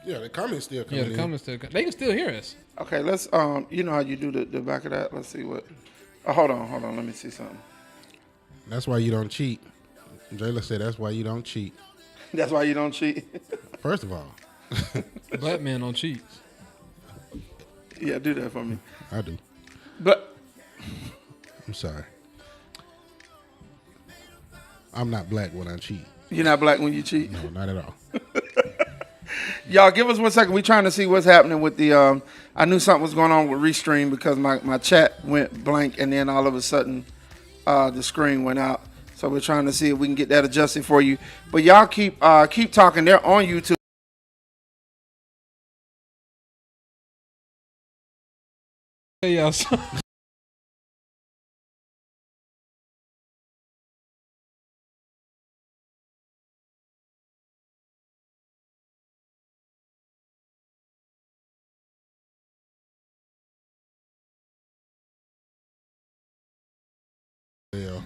Yeah, the comments still coming Yeah, in. the comments still. They can still hear us. Okay, let's, you know how you do the back of that? Let's see what. Oh, hold on. Let me see something. That's why you don't cheat. Jayla said that's why you don't cheat. That's why you don't cheat? First of all, Black man don't cheat. Yeah, do that for me. I do. But I'm sorry. I'm not black when I cheat. you're not black when you cheat? No, not at all. Y'all, give us 1 second. We're trying to see what's happening with the, I knew something was going on with Restream because my chat went blank and then all of a sudden the screen went out. So we're trying to see if we can get that adjusted for you. But y'all keep talking. They're on YouTube. Hey, y'all. Yeah.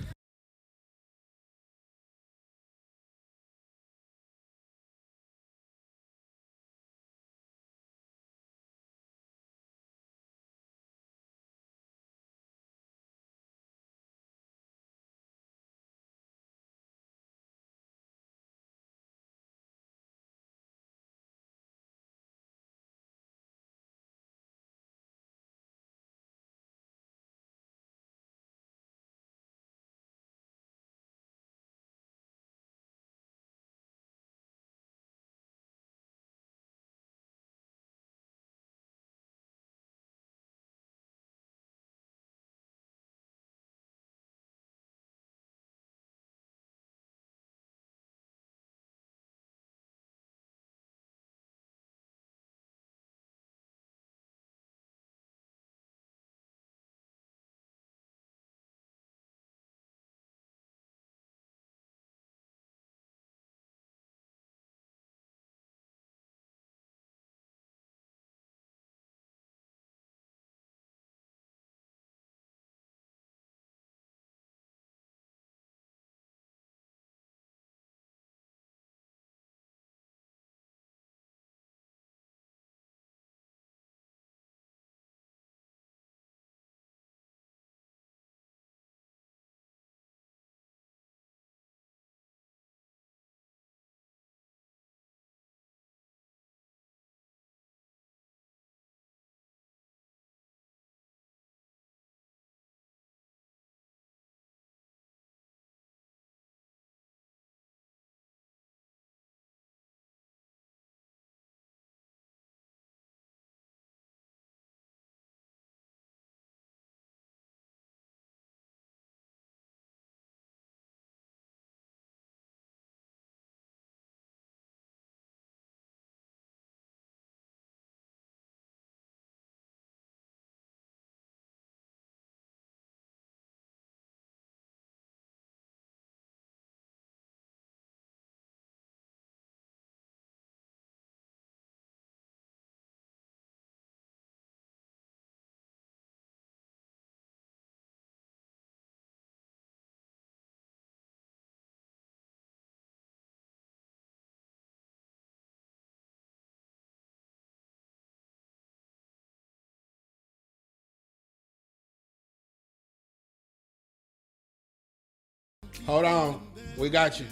Hold on. We got you.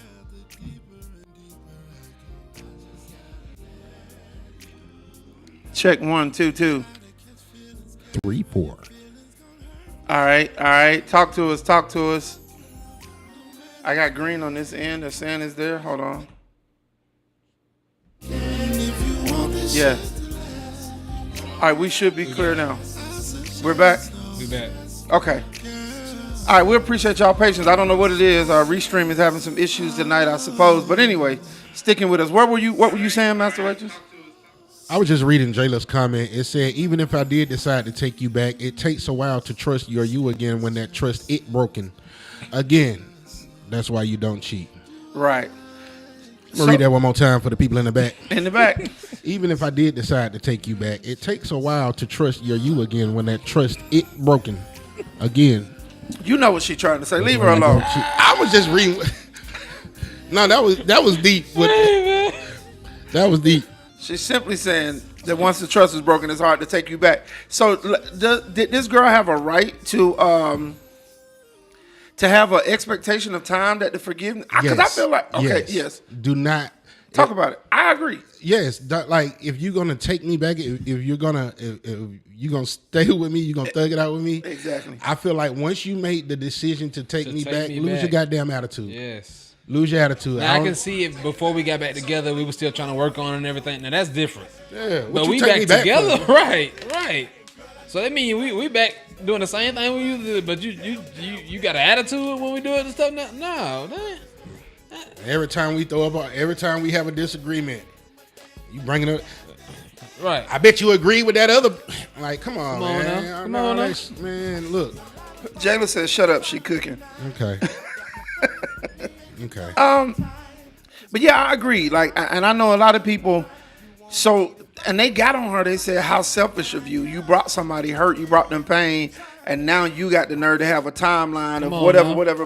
Check 1, 2, 2. 3, 4. All right. Talk to us. I got green on this end. The sand is there. Hold on. Yeah. All right, we should be clear now. We're back? We back. Okay. All right, we appreciate y'all patience. I don't know what it is. Our restream is having some issues tonight, I suppose. But anyway, sticking with us. What were you saying, MasterRachels? I was just reading Jayla's comment. It said, even if I did decide to take you back, it takes a while to trust you again when that trust it broken. Again, that's why you don't cheat. Right. I'm going to read that one more time for the people in the back. In the back. Even if I did decide to take you back, it takes a while to trust you again when that trust it broken. Again. You know what she's trying to say. Leave her alone. I was just reading. No, that was deep. That was deep. She's simply saying that once the trust is broken, it's hard to take you back. So, did this girl have a right to have an expectation of time that to forgive? Because I feel like, okay, yes. Do not talk about it. I agree. Yes, like if you're gonna take me back, if you're gonna stay with me, you're gonna thug it out with me. Exactly. I feel like once you make the decision to take me back, lose your goddamn attitude. Yes. Lose your attitude. Now, I can see it before we got back together, we were still trying to work on it and everything. Now that's different. Yeah, but we back together, right. So that means we back doing the same thing we used to do, but you got an attitude when we do it and stuff now? No, man. Every time we have a disagreement, you bring it up. Right. I bet you agree with that other. Like, come on man. Now. Come on now. Man, look. Jayla says, "Shut up, she cooking." Okay. Okay. But yeah, I agree. Like, and I know a lot of people. So, and they got on her. They said, "How selfish of you! You brought somebody hurt. You brought them pain, and now you got the nerve to have a timeline of whatever."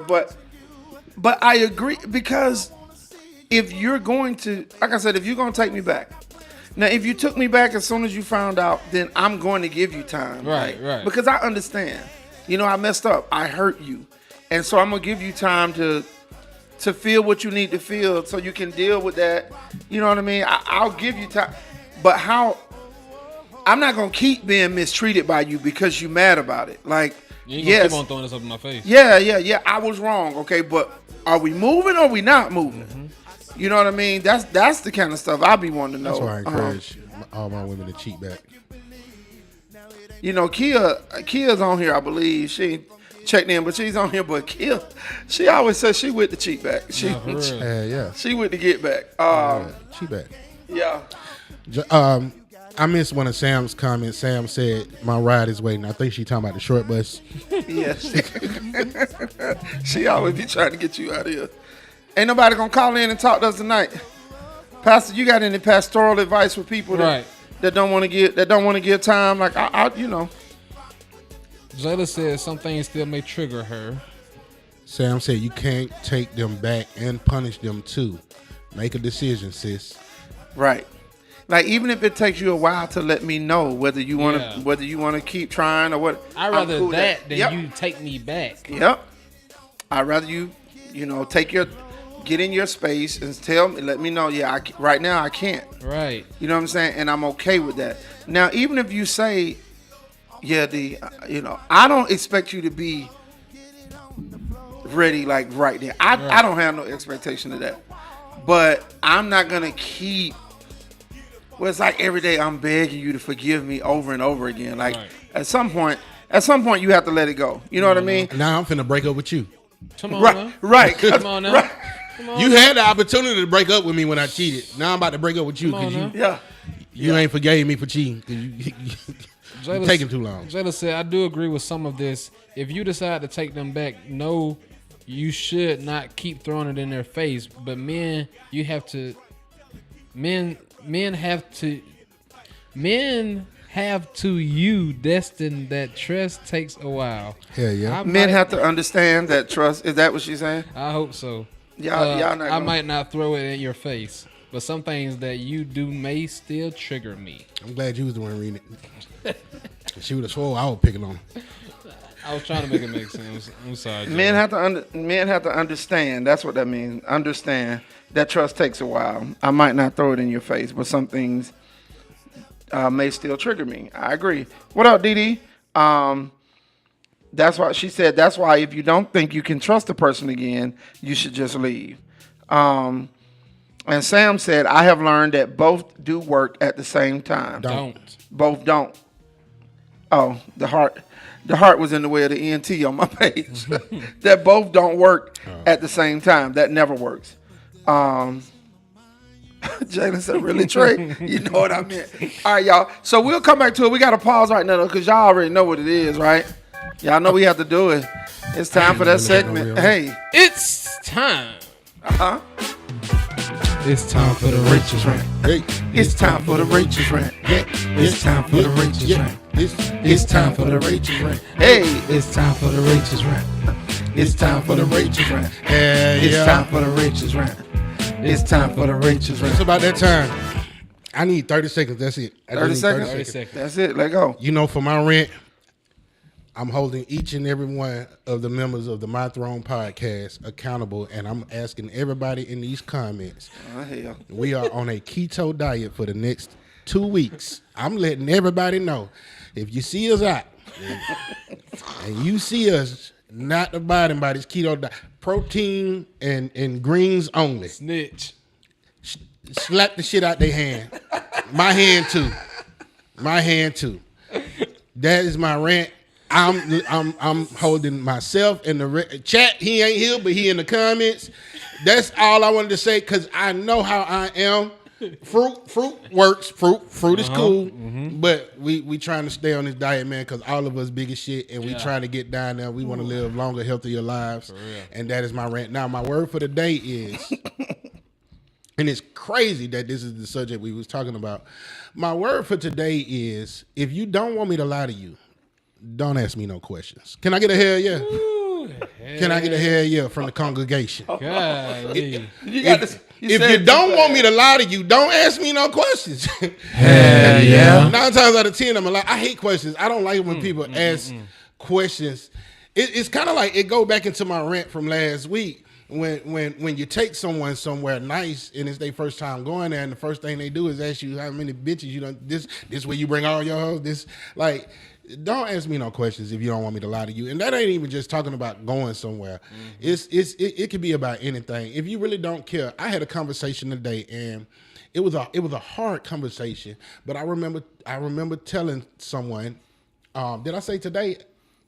But I agree, because if you're going to, like I said, if you're going to take me back, now if you took me back as soon as you found out, then I'm going to give you time, right? Because I understand. I messed up. I hurt you, and so I'm gonna give you time to feel what you need to feel so you can deal with that. You know what I mean? I'll give you time. But I'm not going to keep being mistreated by you because you're mad about it. Like, you ain't gonna keep on throwing this up in my face. Yeah. I was wrong. Okay, but are we moving or are we not moving? Mm-hmm. You know what I mean? That's the kind of stuff I be wanting to know. That's why I encourage all my women to cheat back. Kia's on here, I believe. She checked in, but she's on here. But Kia, she always says she with the cheat back. She with the get back. Cheat back. Yeah. I missed one of Sam's comments. Sam said, "My ride is waiting." I think she talking about the short bus. Yes. She always be trying to get you out of here. Ain't nobody gonna call in and talk to us tonight. Pastor, you got any pastoral advice for people that don't want to give time? Like I. Jayla says some things still may trigger her. Sam said you can't take them back and punish them too. Make a decision, sis. Right. Like, even if it takes you a while to let me know whether you want to keep trying or what. I'd rather than you take me back. Yep. I'd rather you get in your space and let me know. Yeah, right now I can't. Right. You know what I'm saying? And I'm okay with that. Now, even if you say, I don't expect you to be ready like right there. I don't have no expectation of that. But I'm not gonna keep. Well, it's like every day I'm begging you to forgive me over and over again. Like at some point you have to let it go. You know what I mean? Now I'm finna break up with you. Come on, right. Come on now. Right. Come on you had the opportunity to break up with me when I cheated. Now I'm about to break up with you because you ain't forgave me for cheating. You're taking too long. Jayla said, "I do agree with some of this. If you decide to take them back, no, you should not keep throwing it in their face. But men have to you destined that trust takes a while." Hell yeah. Men have to understand that trust. Is that what she's saying? I hope so. I might not throw it in your face, but some things that you do may still trigger me. I'm glad you was the one reading it. She would have swore I was picking on her. I was trying to make it make sense. I'm sorry. Joe. Men have to understand. That's what that means. Understand that trust takes a while. I might not throw it in your face, but some things may still trigger me. I agree. What up, Dee? That's why she said. That's why if you don't think you can trust a person again, you should just leave. And Sam said, I have learned that both do work at the same time. Don't. Both don't. Oh, the heart was in the way of the ENT on my page. That both don't work at the same time. That never works. Jalen said, really, Trey? You know what I meant. All right, y'all. So we'll come back to it. We got to pause right now, because y'all already know what it is, right? Y'all know we have to do it. It's time for that segment. Hey. It's time. Uh-huh. It's time for the Rachel's rant. Hey, It's time for the Rachel's rant. Yeah. It's time for the Rachel's rant. It's time for the Rachel's rant. Hey. It's time for the Rachel's rant. It's time for the Rachel's rant. It's time for the Rachel's rant. It's time for the Rachel's rant. It's about that time. I need 30 seconds. That's it. I 30 just need seconds? 30 seconds. That's it. Let go. You know, for my rent, I'm holding each and every one of the members of the My Throne podcast accountable, and I'm asking everybody in these comments. Oh, hell. We are on a keto diet for the next 2 weeks. I'm letting everybody know. If you see us out and you see us not abiding by this keto diet, protein and greens only, Snitch. slap the shit out their hand. My hand too. My hand too. That is my rant. I'm holding myself in the chat. He ain't here, but he in the comments. That's all I wanted to say, because I know how I am. Fruit works. Fruit is cool, but we trying to stay on this diet, man, because all of us big as shit, and we trying to get down there. We want to live longer, healthier lives, and that is my rant. Now, my word for the day is, and it's crazy that this is the subject we was talking about. My word for today is, if you don't want me to lie to you, don't ask me no questions. Can I get a hell yeah? Ooh, Can I get a hell yeah from the congregation? golly. You got this. If you don't want me to lie to you, don't ask me no questions. Hell yeah. 9 times out of 10, I'm like, I hate questions. I don't like when people ask questions. It's kind of like, it go back into my rant from last week. When you take someone somewhere nice and it's their first time going there, and the first thing they do is ask you how many bitches you done, this where you bring all your hoes, this, like, don't ask me no questions if you don't want me to lie to you. And that ain't even just talking about going somewhere. It could be about anything. If you really don't care. I had a conversation today, and it was a hard conversation, but I remember telling someone, did I say today?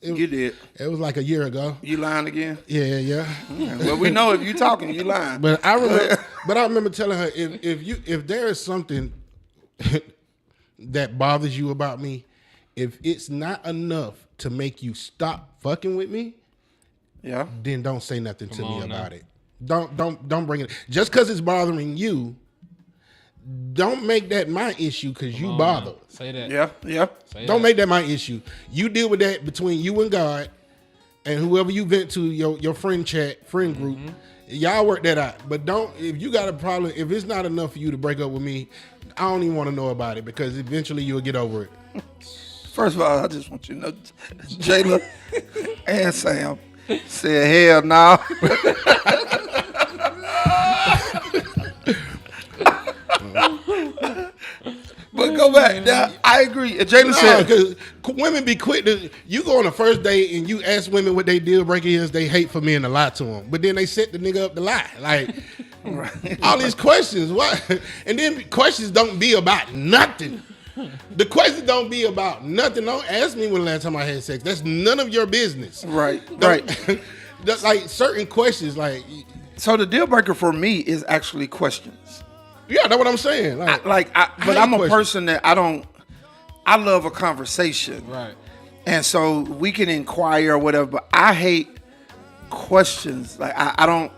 You did. It was like a year ago. You lying again? Yeah. Well, we know if you talking, you lying. But I remember telling her, if there is something that bothers you about me, if it's not enough to make you stop fucking with me, Yeah. then don't say nothing to me about it. Don't bring it. Just because it's bothering you, don't make that my issue because you bother. Say that. Yeah. Don't make that my issue. You deal with that between you and God, and whoever you vent to, your friend group. Y'all work that out. But don't, if you got a problem, if it's not enough for you to break up with me, I don't even want to know about it, because eventually you'll get over it. First of all, I just want you to know, Jayla and Sam said, hell no. But go back. Now, I agree. Jayla said, because women be quick to, you go on a first date and you ask women what they deal breaker is, they hate for men to lie to them. But then they set the nigga up to lie. Like, all these questions. What? And then questions don't be about nothing. The questions don't be about nothing. Don't ask me when the last time I had sex. That's none of your business. Right. Like certain questions, like. So the deal breaker for me is actually questions. Yeah, that's what I'm saying. But I'm a person that I love a conversation. Right. And so we can inquire or whatever, but I hate questions. Like I don't.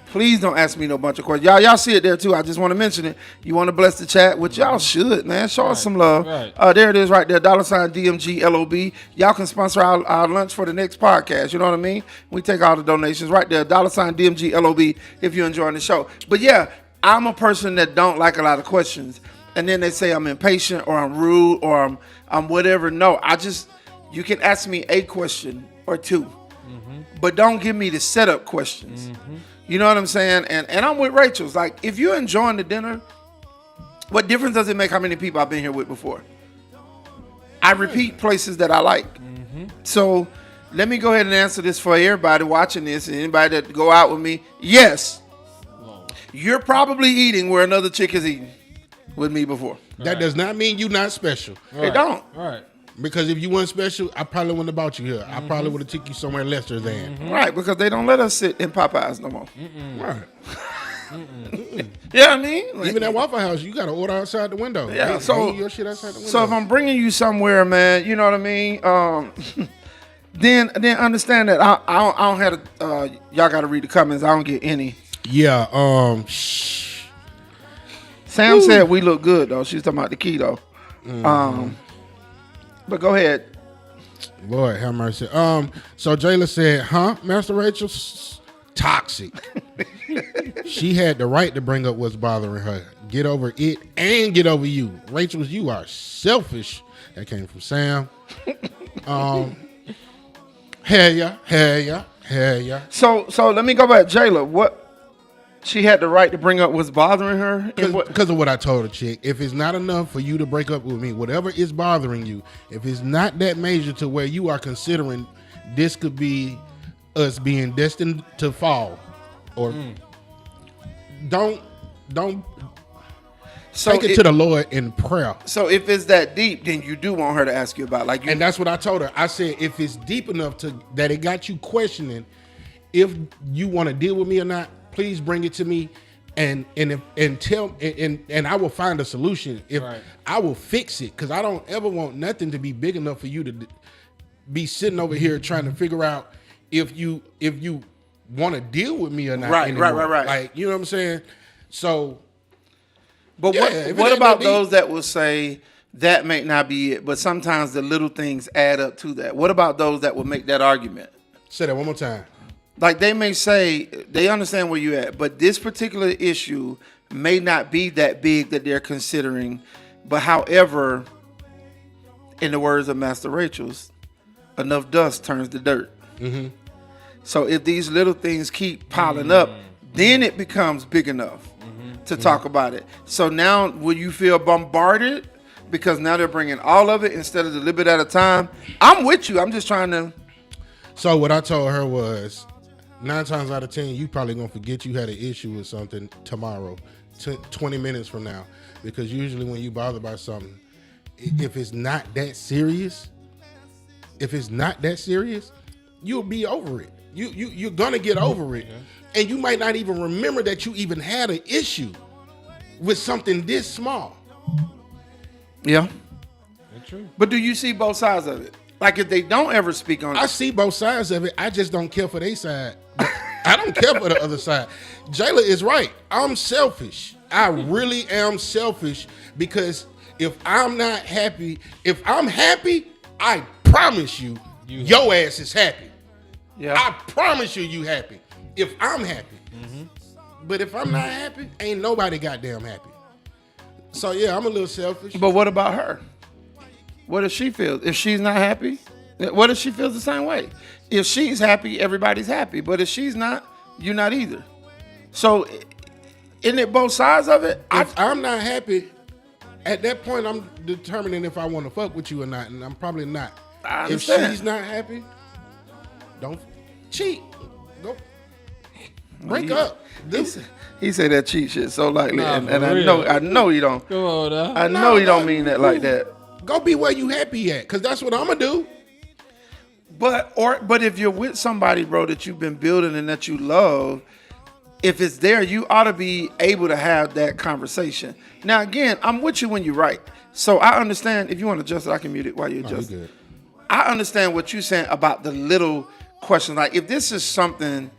Please don't ask me no bunch of questions. Y'all see it there too. I just want to mention it. You want to bless the chat, which y'all should, man. Show us some love. Right. There it is right there. $ DMGLOB. Y'all can sponsor our lunch for the next podcast. You know what I mean? We take all the donations right there. $ DMGLOB if you're enjoying the show. But yeah, I'm a person that don't like a lot of questions. And then they say I'm impatient or I'm rude or I'm whatever. No, you can ask me a question or two. But don't give me the setup questions. You know what I'm saying? And I'm with Rachel's. Like, if you're enjoying the dinner, what difference does it make how many people I've been here with before? I repeat places that I like. So let me go ahead and answer this for everybody watching this and anybody that go out with me. Yes, you're probably eating where another chick is eating with me before. That does not mean you're not special. It don't. Right. Because if you weren't special, I probably wouldn't have brought you here. I probably would have took you somewhere lesser than. Right, because they don't let us sit in Popeyes no more. Right. You know what I mean? Like, Even at Waffle House, you got to order outside the window. Yeah, They so eat your shit outside the window. So if I'm bringing you somewhere, man, you know what I mean? Then understand that I don't have y'all got to read the comments. I don't get any. Yeah. Sam said we look good though. She's talking about the keto. But go ahead. Lord have mercy. So Jayla said, MasterRachels? Toxic. She had the right to bring up what's bothering her. Get over it and get over you. Rachels, you are selfish. That came from Sam. Hell yeah. So let me go back. Jayla, what she had the right to bring up what's bothering her? Because of what I told the chick. If it's not enough for you to break up with me, whatever is bothering you, if it's not that major to where you are considering this could be us being destined to fall, or don't take it to the Lord in prayer. So if it's that deep, then you do want her to ask you about, like, you, And that's what I told her. I said, if it's deep enough that it got you questioning if you want to deal with me or not, please bring it to me, and tell and I will find a solution. If I will fix it, because I don't ever want nothing to be big enough for you to be sitting over here trying to figure out if you want to deal with me or not. Right. Like, you know what I'm saying? So, but what about those that will say that may not be it, but sometimes the little things add up to that? What about those that will make that argument? Say that one more time. Like, they may say they understand where you're at, but this particular issue may not be that big that they're considering. But however, in the words of MasterRachels, enough dust turns to dirt. So if these little things keep piling up, then it becomes big enough to talk about it. So now, will you feel bombarded because now they're bringing all of it instead of a little bit at a time? I'm with you. I'm just trying to. So what I told her was, 9 times out of 10, you probably gonna forget you had an issue with something tomorrow, 20 minutes from now, because usually when you bother by something, if it's not that serious, you'll be over it. You're gonna get over it, and you might not even remember that you even had an issue with something this small. Yeah, That's true. but do you see both sides of it? Like, if they don't ever speak on it. I see both sides of it. I just don't care for their side. I don't care for the other side. Jayla is right. I'm selfish. I really am selfish, because if I'm not happy, if I'm happy, I promise you, your ass is happy. Yeah. I promise you happy if I'm happy. But if I'm not happy, ain't nobody goddamn happy. So yeah, I'm a little selfish. But what about her? What does she feel? If she's not happy, what if she feels the same way? If she's happy, everybody's happy. But if she's not, you're not either. So, isn't it both sides of it? If I'm not happy, at that point, I'm determining if I want to fuck with you or not, and I'm probably not. I If understand. she's not happy, don't cheat. Go break up. He said that cheat shit so lightly, Nah, and for I real. know you don't. Come on, now. I know you don't mean that like that. Go be where you happy at, because that's what I'm gonna do. But if you're with somebody, bro, that you've been building and that you love, if it's there, you ought to be able to have that conversation. Now, again, I'm with you when you're right. So I understand. If you want to adjust it, I can mute it while you adjust you it. good. I understand what you're saying about the little questions. Like, if this is something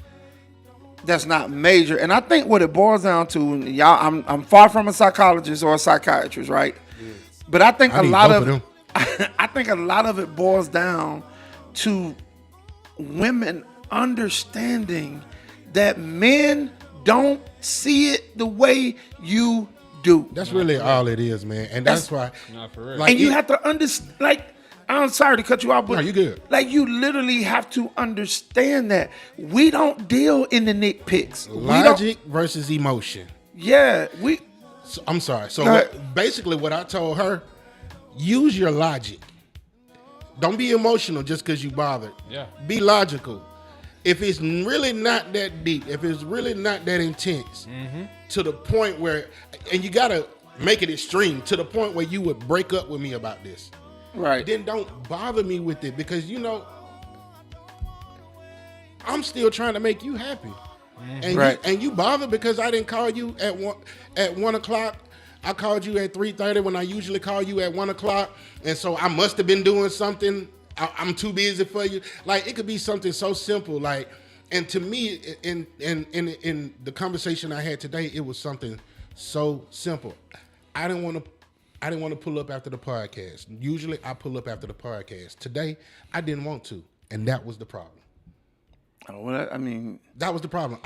that's not major, and I think what it boils down to, and y'all, I'm far from a psychologist or a psychiatrist, right? But I think I a need lot both of them. I think a lot of it boils down to women understanding that men don't see it the way you do. That's really all it is, man. And that's why. Not for real. Like, And you have to understand, like, I'm sorry to cut you off, but No, you good. Like you literally have to understand that we don't deal in the nitpicks. Logic versus emotion. So, I'm sorry. So basically what I told her, use your logic. Don't be emotional just because you bothered. Yeah. Be logical. If it's really not that deep, if it's really not that intense, to the point where, and you got to make it extreme, to the point where you would break up with me about this. right. Then don't bother me with it because, you know, I'm still trying to make you happy. And, Right. you bother because I didn't call you at 1 o'clock. I called you at 3:30 when I usually call you at 1 o'clock. And so I must have been doing something. I'm too busy for you. Like, it could be something so simple. Like, and to me, in the conversation I had today, it was something so simple. I didn't want to pull up after the podcast. Usually I pull up after the podcast. Today, I didn't want to. And that was the problem. I mean, That was the problem.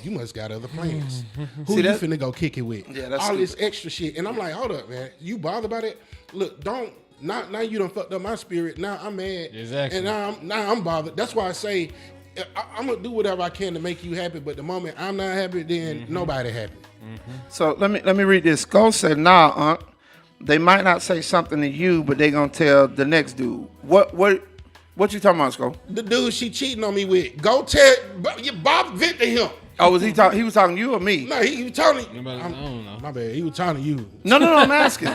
You must got other plans. Who See, you that- finna go kick it with? Yeah, that's all this stupid. extra shit. And I'm like, hold up, man. You bothered by that? Look, now you done fucked up my spirit. Now I'm mad. Exactly. And now I'm bothered. That's why I say I'm gonna do whatever I can to make you happy. But the moment I'm not happy, then nobody happy. so let me read this. Skull said, "Nah, Unc, they might not say something to you, but they gonna tell the next dude. What you talking about, Skull? The dude she cheating on me with, go tell Bob vent to him. Oh, was he talking? He was talking to you or me? No, he was telling. I don't know. My bad. He was telling you. No, I'm asking.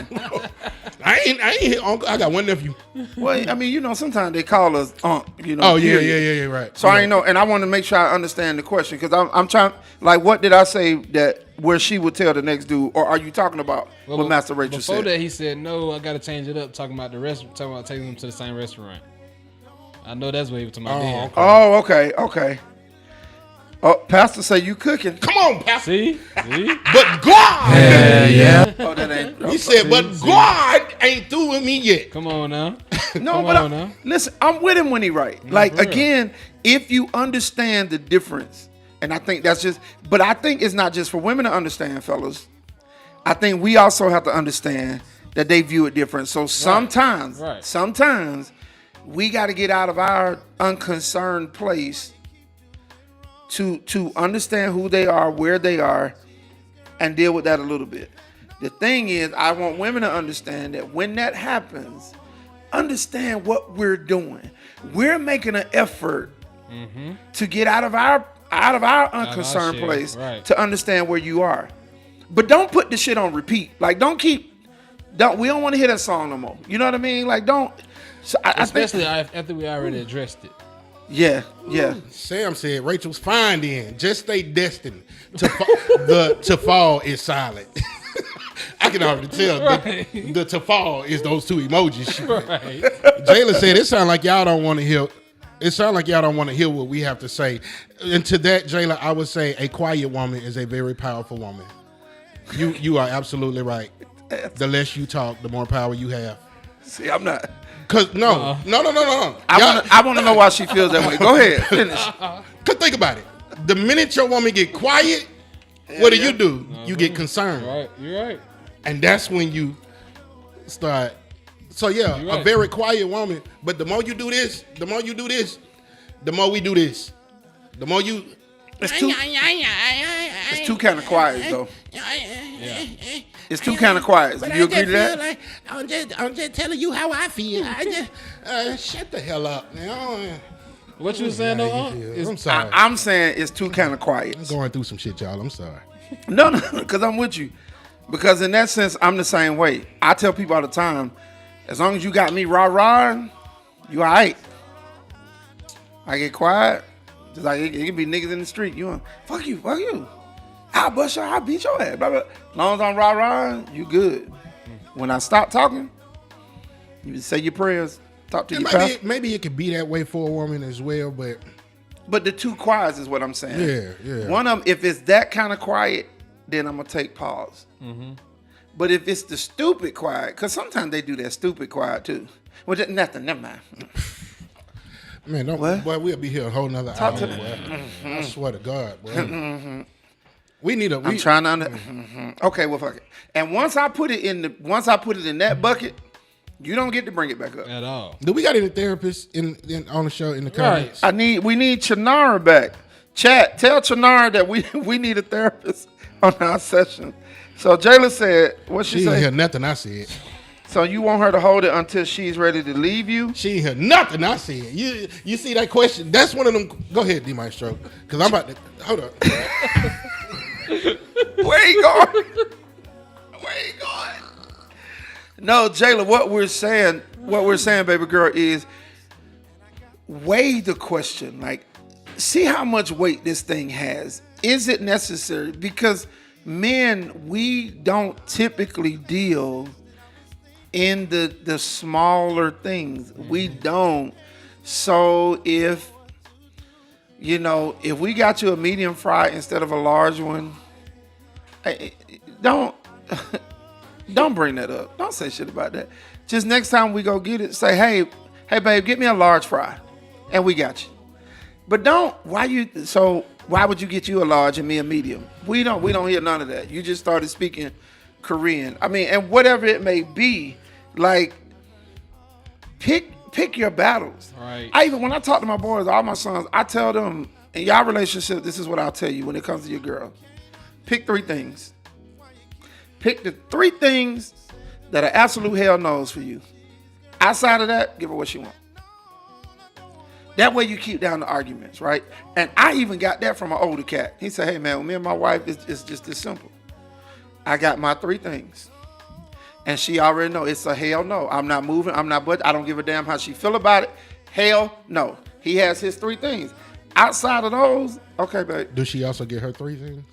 I ain't hit uncle. I got one nephew. Well, I mean, you know, sometimes they call us Unc. You know. Oh yeah, period. right. So yeah. I ain't know, and I want to make sure I understand the question because I'm trying. Like, what did I say that where she would tell the next dude, or are you talking about what Master Rachel Before said? that, he said, no, I got to change it up, talking about talking about taking them to the same restaurant. I know that's what he was talking about then. Oh, okay. Oh, Pastor say you cooking. Come on, Pastor. See? But God, Oh, that ain't. he said, but God ain't through with me yet. Come on now. No, Come but on now. listen, I'm with him when he right. Like for real. again, if you understand the difference, and I think that's just, but I think it's not just for women to understand, fellas. I think we also have to understand that they view it different. So sometimes, we got to get out of our unconcerned place to understand who they are, where they are, and deal with that a little bit. The thing is, I want women to understand that when that happens, understand what we're doing. We're making an effort to get out of our unconcerned shit, place right. to understand where you are. But don't put the shit on repeat. Like, we don't want to hear that song no more. You know what I mean? Like, don't. So I think, Especially after we already addressed it. yeah. Sam said, Rachel's fine then. Just stay destined. To fall is silent. I can already tell. Right. The to fall is those two emojis. Right. Jayla said, it sounds like y'all don't want to hear. It sounds like y'all don't want to hear what we have to say. And to that, Jayla, I would say a quiet woman is a very powerful woman. You are absolutely right. The less you talk, the more power you have. See, I'm not. Cause no. I want to know why she feels that way. Go ahead, finish. Cause think about it. The minute your woman get quiet, what do? You get concerned. Right. You're right. And that's when you start. So yeah, You're right. a very quiet woman. But the more you do this, the more we do this. The more you. It's too kind of quiet though. It's too kind of quiet. Do you agree to that? Like, I'm just telling you how I feel. I just shut the hell up, man. What you saying though? I'm sorry. I'm saying it's too kind of quiet. I'm going through some shit, y'all. I'm sorry. No, because I'm with you. Because in that sense, I'm the same way. I tell people all the time, as long as you got me rah-rah, you all right. I get quiet. Just like it can be niggas in the street. You fuck you. I'll bust your, I'll beat your ass. Blah, blah. As long as I'm rah-rah, you good. When I stop talking, you just say your prayers, talk to your pastor. Maybe it could be that way for a woman as well, But the two quiets is what I'm saying. Yeah. One of them, if it's that kind of quiet, then I'm gonna take pause. But if it's the stupid quiet, because sometimes they do that stupid quiet too. Well, just nothing. Never mind. man, boy, we'll be here a whole nother hour. Boy. I swear to God, boy. We need a. I'm trying to. Okay, well, fuck it. And once I put it in that bucket, You don't get to bring it back up at all. Do we got any therapists on the show in the comments? We need Chanara back. Chat, tell Chanara that we need a therapist on our session. So Jayla said, what she ain't say? hear nothing I said. So you want her to hold it until she's ready to leave you? She ain't hear nothing I said. You see that question? That's one of them. Go ahead, D Maestro, because I'm about to hold up. Where he going? Where he going? No, Jayla, what we're saying, baby girl, is weigh the question. Like, see how much weight this thing has. Is it necessary? Because men, we don't typically deal in the smaller things. We don't. So if we got you a medium fry instead of a large one, don't bring that up. Don't say shit about that. Just next time we go get it, say, hey babe, get me a large fry. And we got you. But why would you get you a large and me a medium? We don't hear none of that. You just started speaking Korean. I mean, and whatever it may be, like, pick your battles. Right. When I talk to my boys, all my sons, I tell them, in y'all relationship, this is what I'll tell you when it comes to your girl. Pick 3 things. Pick the 3 things that are absolute hell no's for you. Outside of that, give her what she wants. That way you keep down the arguments, right? And I even got that from an older cat. He said, hey man, with me and my wife, it's just this simple. I got my 3 things. And she already know it's a hell no. I'm not moving, I'm not budging. I don't give a damn how she feel about it. Hell no. He has his 3 things. Outside of those, okay, babe. Does she also get her 3 things?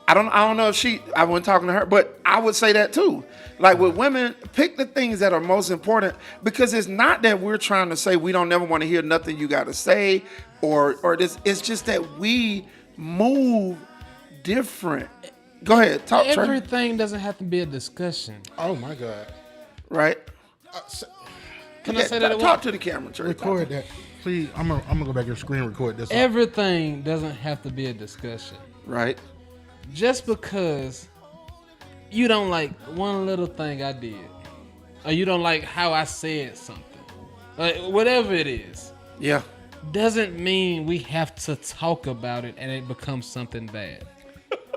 I don't know if I wasn't talking to her, but I would say that too. Like with women, pick the things that are most important, because it's not that we're trying to say we don't never want to hear nothing you got to say or this. It's just that we move different. Go ahead, talk. Everything doesn't have to be a discussion. Oh my God! Right? Can I say that? Talk to the camera, Trey. Record that, please. I'm gonna go back and screen record this. Everything doesn't have to be a discussion. Right. Just because you don't like one little thing I did, or you don't like how I said something, like whatever it is, yeah, doesn't mean we have to talk about it and it becomes something bad.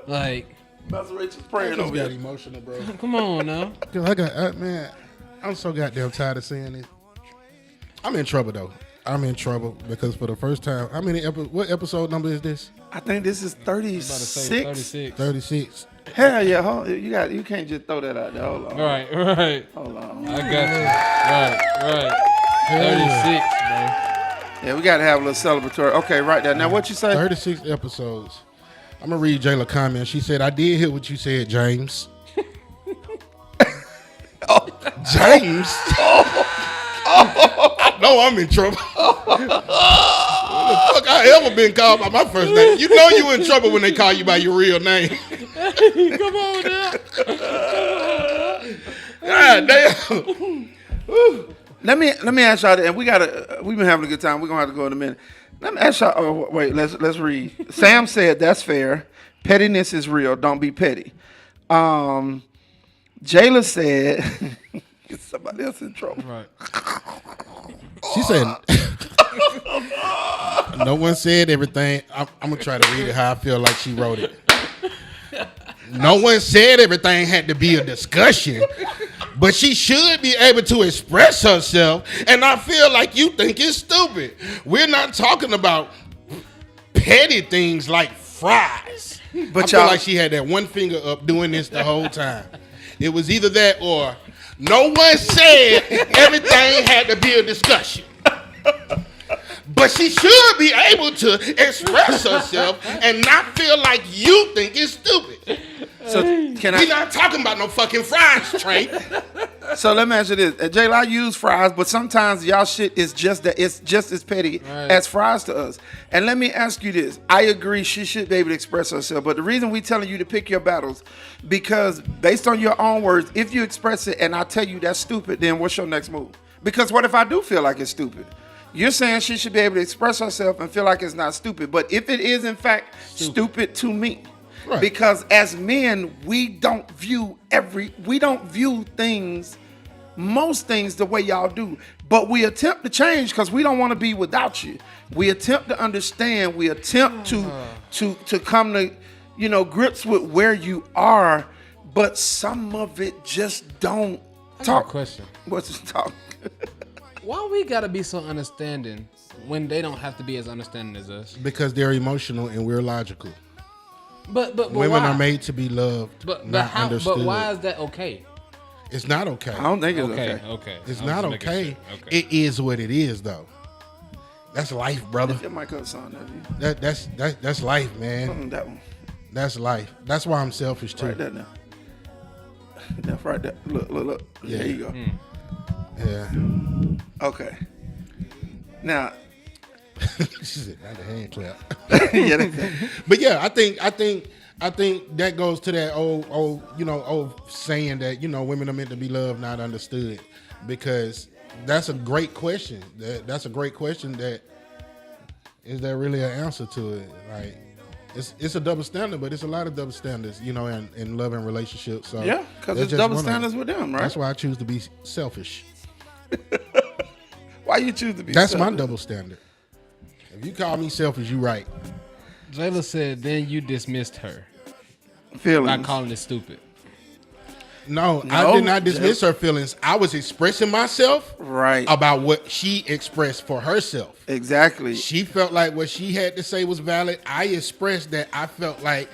Like, MasterRachels praying over got here. emotional, bro. Come on now. Man, I'm so goddamn tired of saying it. I'm in trouble though. I'm in trouble because for the first time, what episode number is this? I think this is 36. 36. Hell yeah, you can't just throw that out there. Hold on. Right. Hold on. I got you. Right. 36, bro. Yeah, we got to have a little celebratory. Okay, right there. Now, what you say? 36 episodes. I'm going to read Jayla's comment. She said, I did hear what you said, James. James? I know I'm in trouble. What the fuck I ever been called by my first name? You know you in trouble when they call you by your real name. Come on now. God damn. Let me ask y'all, and we've been having a good time. We're gonna have to go in a minute. Let me ask y'all. Oh wait, let's read. Sam said that's fair. Pettiness is real. Don't be petty. Jayla said somebody else in trouble. Right. She said, no one said everything. I'm going to try to read it how I feel like she wrote it. No one said everything had to be a discussion, but she should be able to express herself, and I feel like you think it's stupid. We're not talking about petty things like fries. But I feel like she had that one finger up doing this the whole time. It was either that or no one said everything had to be a discussion. But she should be able to express herself and not feel like you think it's stupid. So we're not talking about no fucking fries, Trey. So let me ask you this. Jayla, I use fries, but sometimes y'all shit is just that it's just as petty as fries to us. And let me ask you this. I agree she should be able to express herself, but the reason we telling you to pick your battles, because based on your own words, if you express it and I tell you that's stupid, then what's your next move? Because what if I do feel like it's stupid? You're saying she should be able to express herself and feel like it's not stupid. But if it is, in fact, stupid to me, right. Because as men, we don't view things most things the way y'all do. But we attempt to change because we don't want to be without you. We attempt to understand. We attempt to come to, grips with where you are. But some of it just don't I got talk. a question. What's the talk? Why we gotta be so understanding when they don't have to be as understanding as us? Because they're emotional and we're logical. But Women why? are made to be loved, But not how? understood. But why is that okay? It's not okay. I don't think it's okay. Okay. It's I was not making okay. sure. Okay. It is what it is, though. That's life, brother. That might cut son nephew. That's life, man. That one. That's life. That's why I'm selfish too. Right there now. That's right there. Look. Yeah. There you go. Yeah. Okay. Now. She said, not a hand clap. Yeah. But yeah, I think that goes to that old saying that, women are meant to be loved, not understood. Because that's a great question. That's a great question. That is there really an answer to it? Like, it's a double standard, but it's a lot of double standards, in love and relationships. So Yeah, because that's it's just double one of them. standards with them, right? That's why I choose to be selfish. Why you choose to be That's my selfish? double standard. If you call me selfish, you right. Jayla said, then you dismissed her by Feelings. calling it stupid. No, I did not dismiss her feelings. I was expressing myself Right. about what she expressed for herself. Exactly. She felt like what she had to say was valid. I expressed that I felt like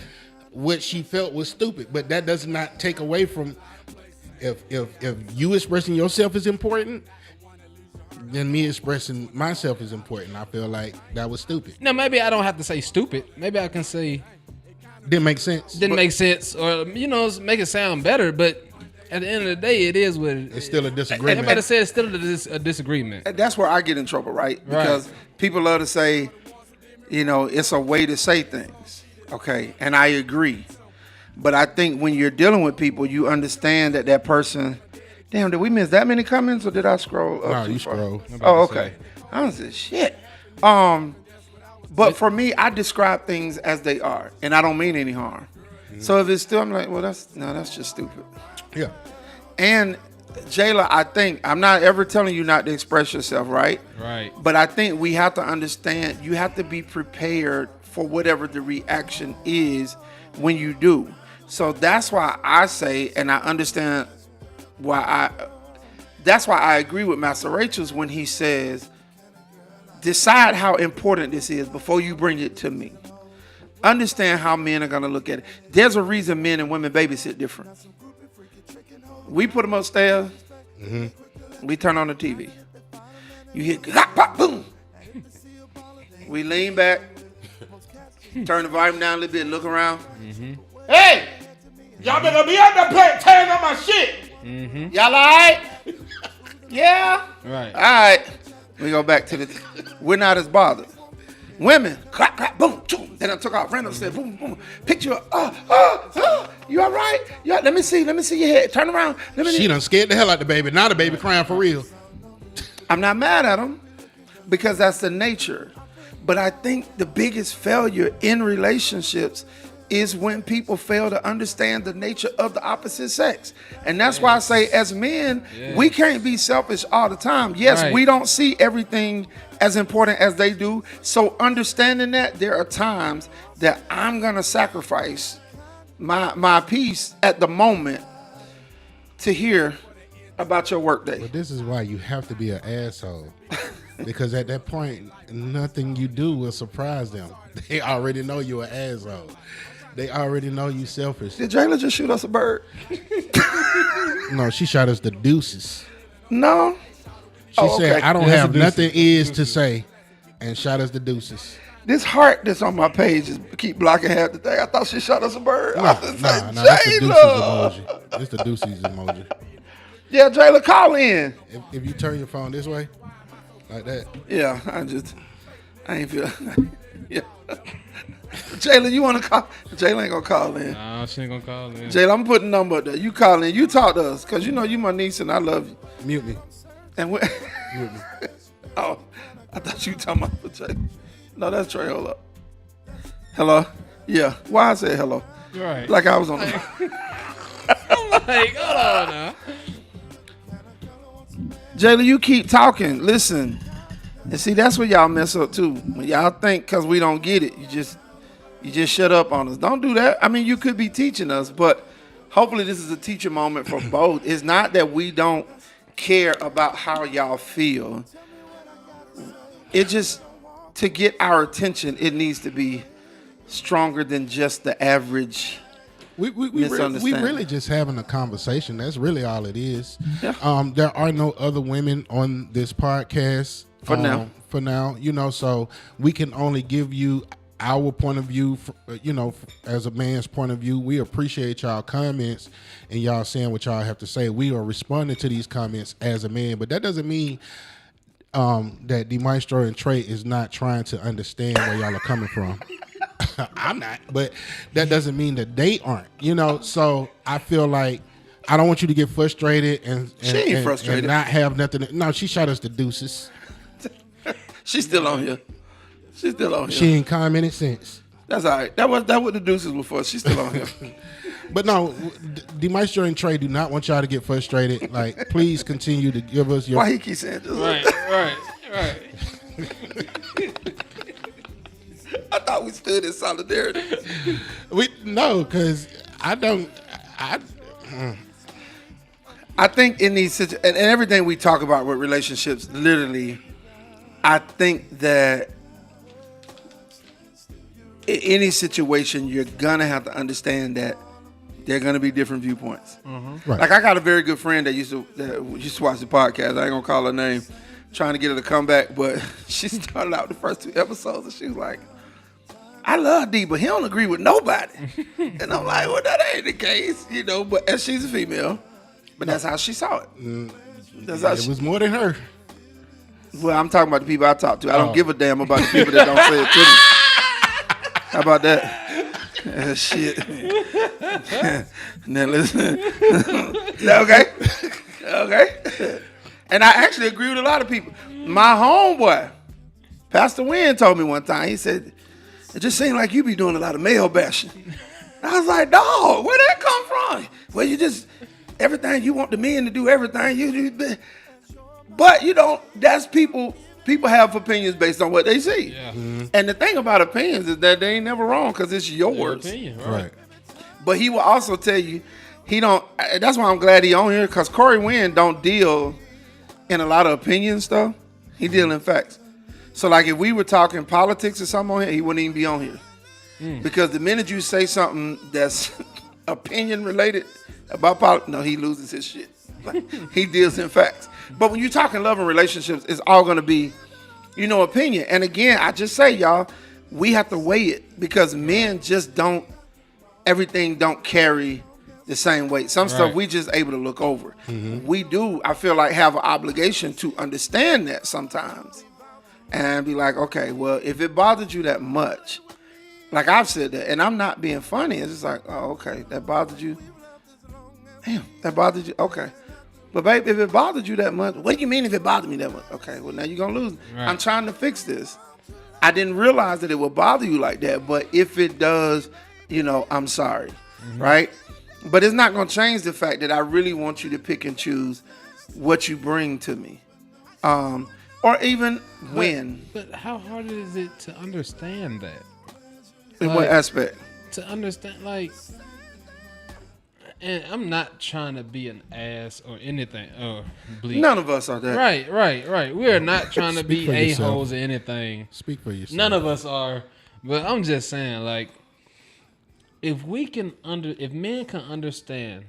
what she felt was stupid. But that does not take away from if you expressing yourself is important, then me expressing myself is important. I feel like that was stupid. Now, maybe I don't have to say stupid. Maybe I can say Didn't make sense. didn't make sense, or make it sound better. But at the end of the day, it is what it It's still a disagreement. Everybody said it's still a disagreement. And that's where I get in trouble, right? Because people love to say, it's a way to say things. Okay. And I agree. But I think when you're dealing with people, you understand that person. Damn, did we miss that many comments or did I scroll up? No, too you far? scroll. Oh, okay. I was just shit. But for me, I describe things as they are, and I don't mean any harm. Mm-hmm. So if it's still, I'm like, well, that's just stupid. Yeah. And Jayla, I think I'm not ever telling you not to express yourself, right? Right. But I think we have to understand. You have to be prepared for whatever the reaction is when you do. So that's why I say, and I understand that's why I agree with MasterRachels when he says, decide how important this is before you bring it to me. Understand how men are going to look at it. There's a reason men and women babysit different. We put them upstairs. Mm-hmm. We turn on the TV. You hear pop, pop, boom. We lean back, turn the volume down a little bit, look around. Mm-hmm. Hey, y'all better be up there playing, tearing up my shit. Mm-hmm. Y'all all right? Yeah. Right. All right. We go back to we're not as bothered. Women, clap, clap, boom, boom. Then I took off, ran upstairs, boom, boom. Picked you up. You all right? Yeah. Let me see your head. Turn around. She done scared the hell out the baby. Now the baby crying for real. I'm not mad at them because that's the nature. But I think the biggest failure in relationships is when people fail to understand the nature of the opposite sex. And that's why I say as men, we can't be selfish all the time. Yes, we don't see everything as important as they do. So understanding that there are times that I'm going to sacrifice my peace at the moment to hear about your work day. But this is why you have to be an asshole. Because at that point, nothing you do will surprise them. They already know you're an asshole. They already know you selfish. Did Jayla just shoot us a bird? No, she shot us the deuces. No. She said, okay. I don't have nothing is to say, and shot us the deuces. This heart that's on my page is keep blocking half the thing. I thought she shot us a bird. No, I was that's the saying, deuces Jayla. emoji. It's the deuces emoji. Yeah, Jayla, call in. If you turn your phone this way, like that. Yeah, I ain't feel. Yeah. Jayla, you want to call? Jayla ain't gonna call in. Nah, she ain't gonna call in. Jayla, I'm putting number up there. You call in. You talk to us, cause you know you my niece and I love you. Mute me. And we. Mute me. Oh, I thought you were talking about Jayla. No, that's Trey. Hold up. Hello. Yeah. Why I said hello? Right. Like I was on the. I'm like, hold on now. Jayla, you keep talking. Listen. And see, that's where y'all mess up too. When y'all think because we don't get it, you just shut up on us. Don't do that. I mean, you could be teaching us, but hopefully this is a teacher moment for both. It's not that we don't care about how y'all feel. It just, to get our attention, it needs to be stronger than just the average. We really just having a conversation. That's really all it is. Yeah. There are no other women on this podcast For now. For now, so we can only give you our point of view. As a man's point of view, we appreciate y'all comments and y'all saying what y'all have to say. We are responding to these comments as a man, but that doesn't mean that the Maestro and Tre is not trying to understand where y'all are coming from. I'm not, but that doesn't mean that they aren't, so I feel like I don't want you to get frustrated and She ain't frustrated. and not have nothing. No, she shot us the deuces. She's still on here. She's still on here. She ain't commented since. That's all right. That what the deuces were for. She's still on here. But no, the Maestro and Tre do not want y'all to get frustrated. Like, please continue to give us your. Why he keep saying this? Right. I thought we stood in solidarity. Because I don't. I think in these and everything we talk about with relationships, literally, I think that in any situation, you're gonna have to understand that there are gonna be different viewpoints. Mm-hmm. Right. Like, I got a very good friend that used to watch the podcast. I ain't gonna call her name, trying to get her to come back, but she started out the first 2 episodes and she was like, I love D, but he don't agree with nobody. And I'm like, well, that ain't the case, but and she's a female. But that's how she saw it. It was more than her. Well, I'm talking about the people I talk to. I don't give a damn about the people that don't say it to me. How about that? Shit. Now listen. Okay. And I actually agree with a lot of people. My homeboy, Pastor Wynn, told me one time, he said, it just seemed like you be doing a lot of male bashing. I was like, dog, where'd that come from? Well, you just, everything, you want the men to do everything. You do. But, that's people have opinions based on what they see. Yeah. Mm-hmm. And the thing about opinions is that they ain't never wrong because it's yours. Opinion, Right. But he will also tell you, he don't, that's why I'm glad he on here, because Corey Wynn don't deal in a lot of opinion stuff. He deal in facts. So, like, if we were talking politics or something on here, he wouldn't even be on here. Because the minute you say something that's opinion related about politics, no, he loses his shit. Like, he deals in facts. But when you're talking love and relationships, it's all going to be, opinion. And again, I just say, y'all, we have to weigh it because men just everything don't carry the same weight. Some stuff we just able to look over. Mm-hmm. We do, I feel like, have an obligation to understand that sometimes. And be like, okay, well, if it bothered you that much, like I've said that, and I'm not being funny, it's just like, oh, okay, that bothered you? Damn, that bothered you? Okay. But babe, if it bothered you that much, what do you mean if it bothered me that much? Okay, well, now you're going to lose. Right. I'm trying to fix this. I didn't realize that it would bother you like that, but if it does, I'm sorry, right? But it's not going to change the fact that I really want you to pick and choose what you bring to me. Or even when. But how hard is it to understand that? In what aspect? To understand, and I'm not trying to be an ass or anything, or bleak. None of us are that. Right. We are not trying to be yourself. a-holes or anything. Speak for yourself. None of us are. But I'm just saying, if men can understand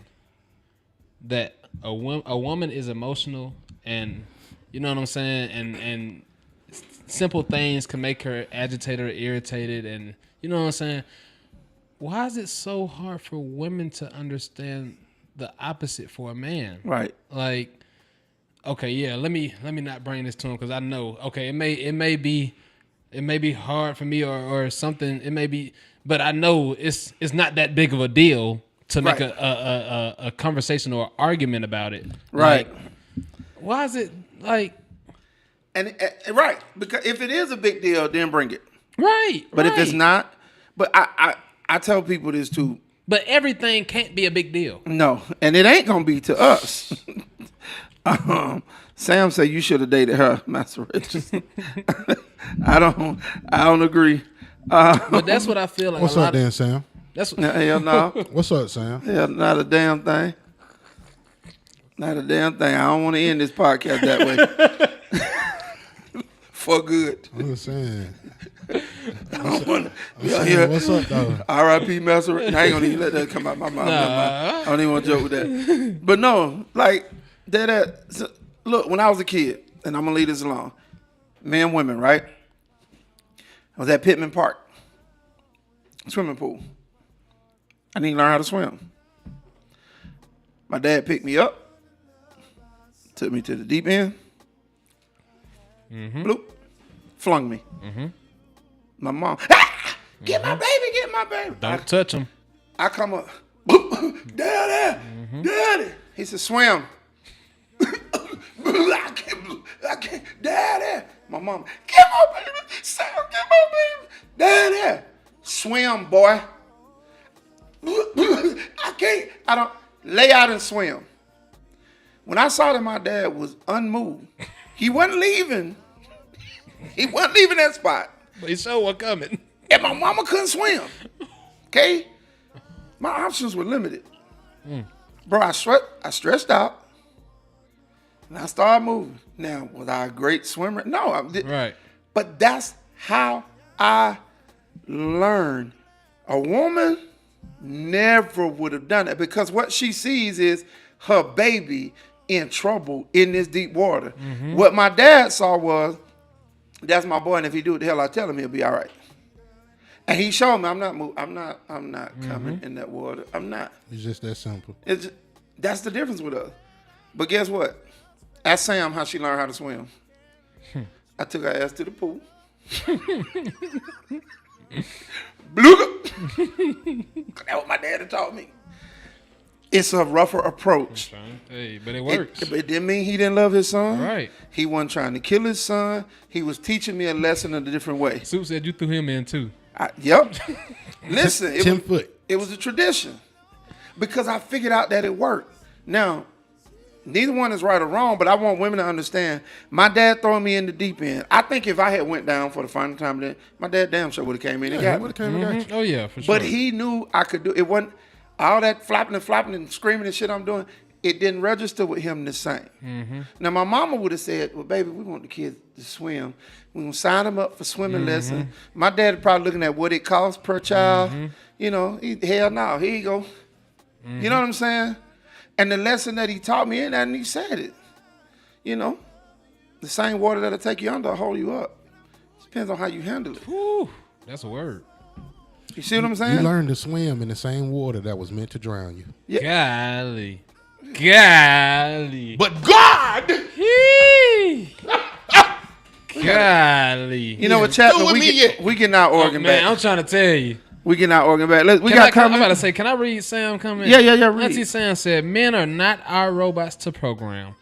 that a woman is emotional and, you know what I'm saying, and simple things can make her agitated or irritated, and you know what I'm saying, why is it so hard for women to understand the opposite for a man? Right. Like, okay, yeah, let me not bring this to him because I know, okay, it may be hard for me or something, it may be, but I know it's not that big of a deal to make a conversation or argument about it. Right. Why is it like? And right, because if it is a big deal, then bring it. Right. But if it's not, but I tell people this too. But everything can't be a big deal. No, and it ain't gonna be to us. Sam said you should have dated her, Master Rachels. I don't agree. But that's what I feel like. What's up, then, Sam? That's Hell no. What's up, Sam? Hell, not a damn thing. Not a damn thing. I don't want to end this podcast that way. For good. I'm just saying. I don't want to be out here. What's up, though? R.I.P. Master. I ain't gonna even let that come out my mouth. I don't even want to joke with that. But no, like that. Look, when I was a kid, and I'm gonna leave this alone. Men and women, right? I was at Pittman Park, swimming pool. I didn't learn how to swim. My dad picked me up, took me to the deep end, bloop, flung me. My mom, get my baby, get my baby. don't touch him. I come up, Daddy, Daddy. He said, swim. I can't, Daddy. My mom, get my baby, Sam, get my baby, Daddy. Swim, boy. I don't, lay out and swim. When I saw that my dad was unmoved, he wasn't leaving. He wasn't leaving that spot. But he sure was coming. And my mama couldn't swim. Okay? My options were limited. Bro, I stressed out. And I started moving. Now, was I a great swimmer? No. I didn't. Right. But that's how I learned. A woman never would have done it because what she sees is her baby in trouble in this deep water. What my dad saw was, that's my boy, and if he do what the hell I tell him, he'll be all right. And he showed me, I'm not coming in that water. I'm not. It's just that simple. That's the difference with us. But guess what? Ask Sam how she learned how to swim. I took her ass to the pool. That's what my daddy taught me. It's a rougher approach. Hey, but it works. It didn't mean he didn't love his son. Right. He wasn't trying to kill his son. He was teaching me a lesson in a different way. Soup said you threw him in too. Yep. Listen, 10 foot. It was a tradition because I figured out that it worked. Now, neither one is right or wrong, but I want women to understand. My dad throwing me in the deep end. I think if I had went down for the final time, then my dad damn sure would have came in and got me. Oh yeah, for sure. But he knew I could do it. Wasn't all that flapping and screaming and shit I'm doing. It didn't register with him the same. Now my mama would have said, "Well, baby, we want the kids to swim. We're gonna sign them up for swimming lesson." My dad probably looking at what it costs per child. You know, hell no, here you go. You know what I'm saying? And the lesson that he taught me in that, and he said it. You know, the same water that'll take you under will hold you up. Depends on how you handle it. Whew, that's a word. You see what I'm saying? You learned to swim in the same water that was meant to drown you. Yeah. Golly. But God! Golly. You know what, Chapman? Do it We getting our organ Man, back. I'm trying to tell you. We getting our organ back. We I'm got coming. about to say, can I read Sam comment? Yeah, read. Auntie Sam said, men are not our robots to program.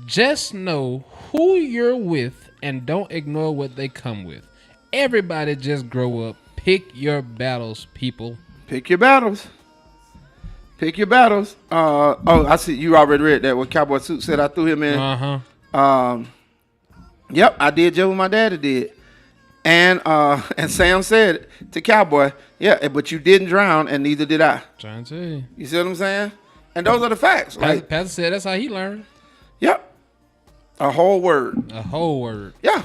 Just know who you're with and don't ignore what they come with. Everybody just grow up. Pick your battles, people. Pick your battles. Pick your battles. I see you already read that. What Cowboy Suit said, I threw him in. Yep, I did just what my daddy did. And Sam said to Cowboy, yeah, but you didn't drown, and neither did I. Trying to tell you. You see what I'm saying? And those are the facts. Like, Pastor said that's how he learned. Yep. A whole word. A whole word. Yeah.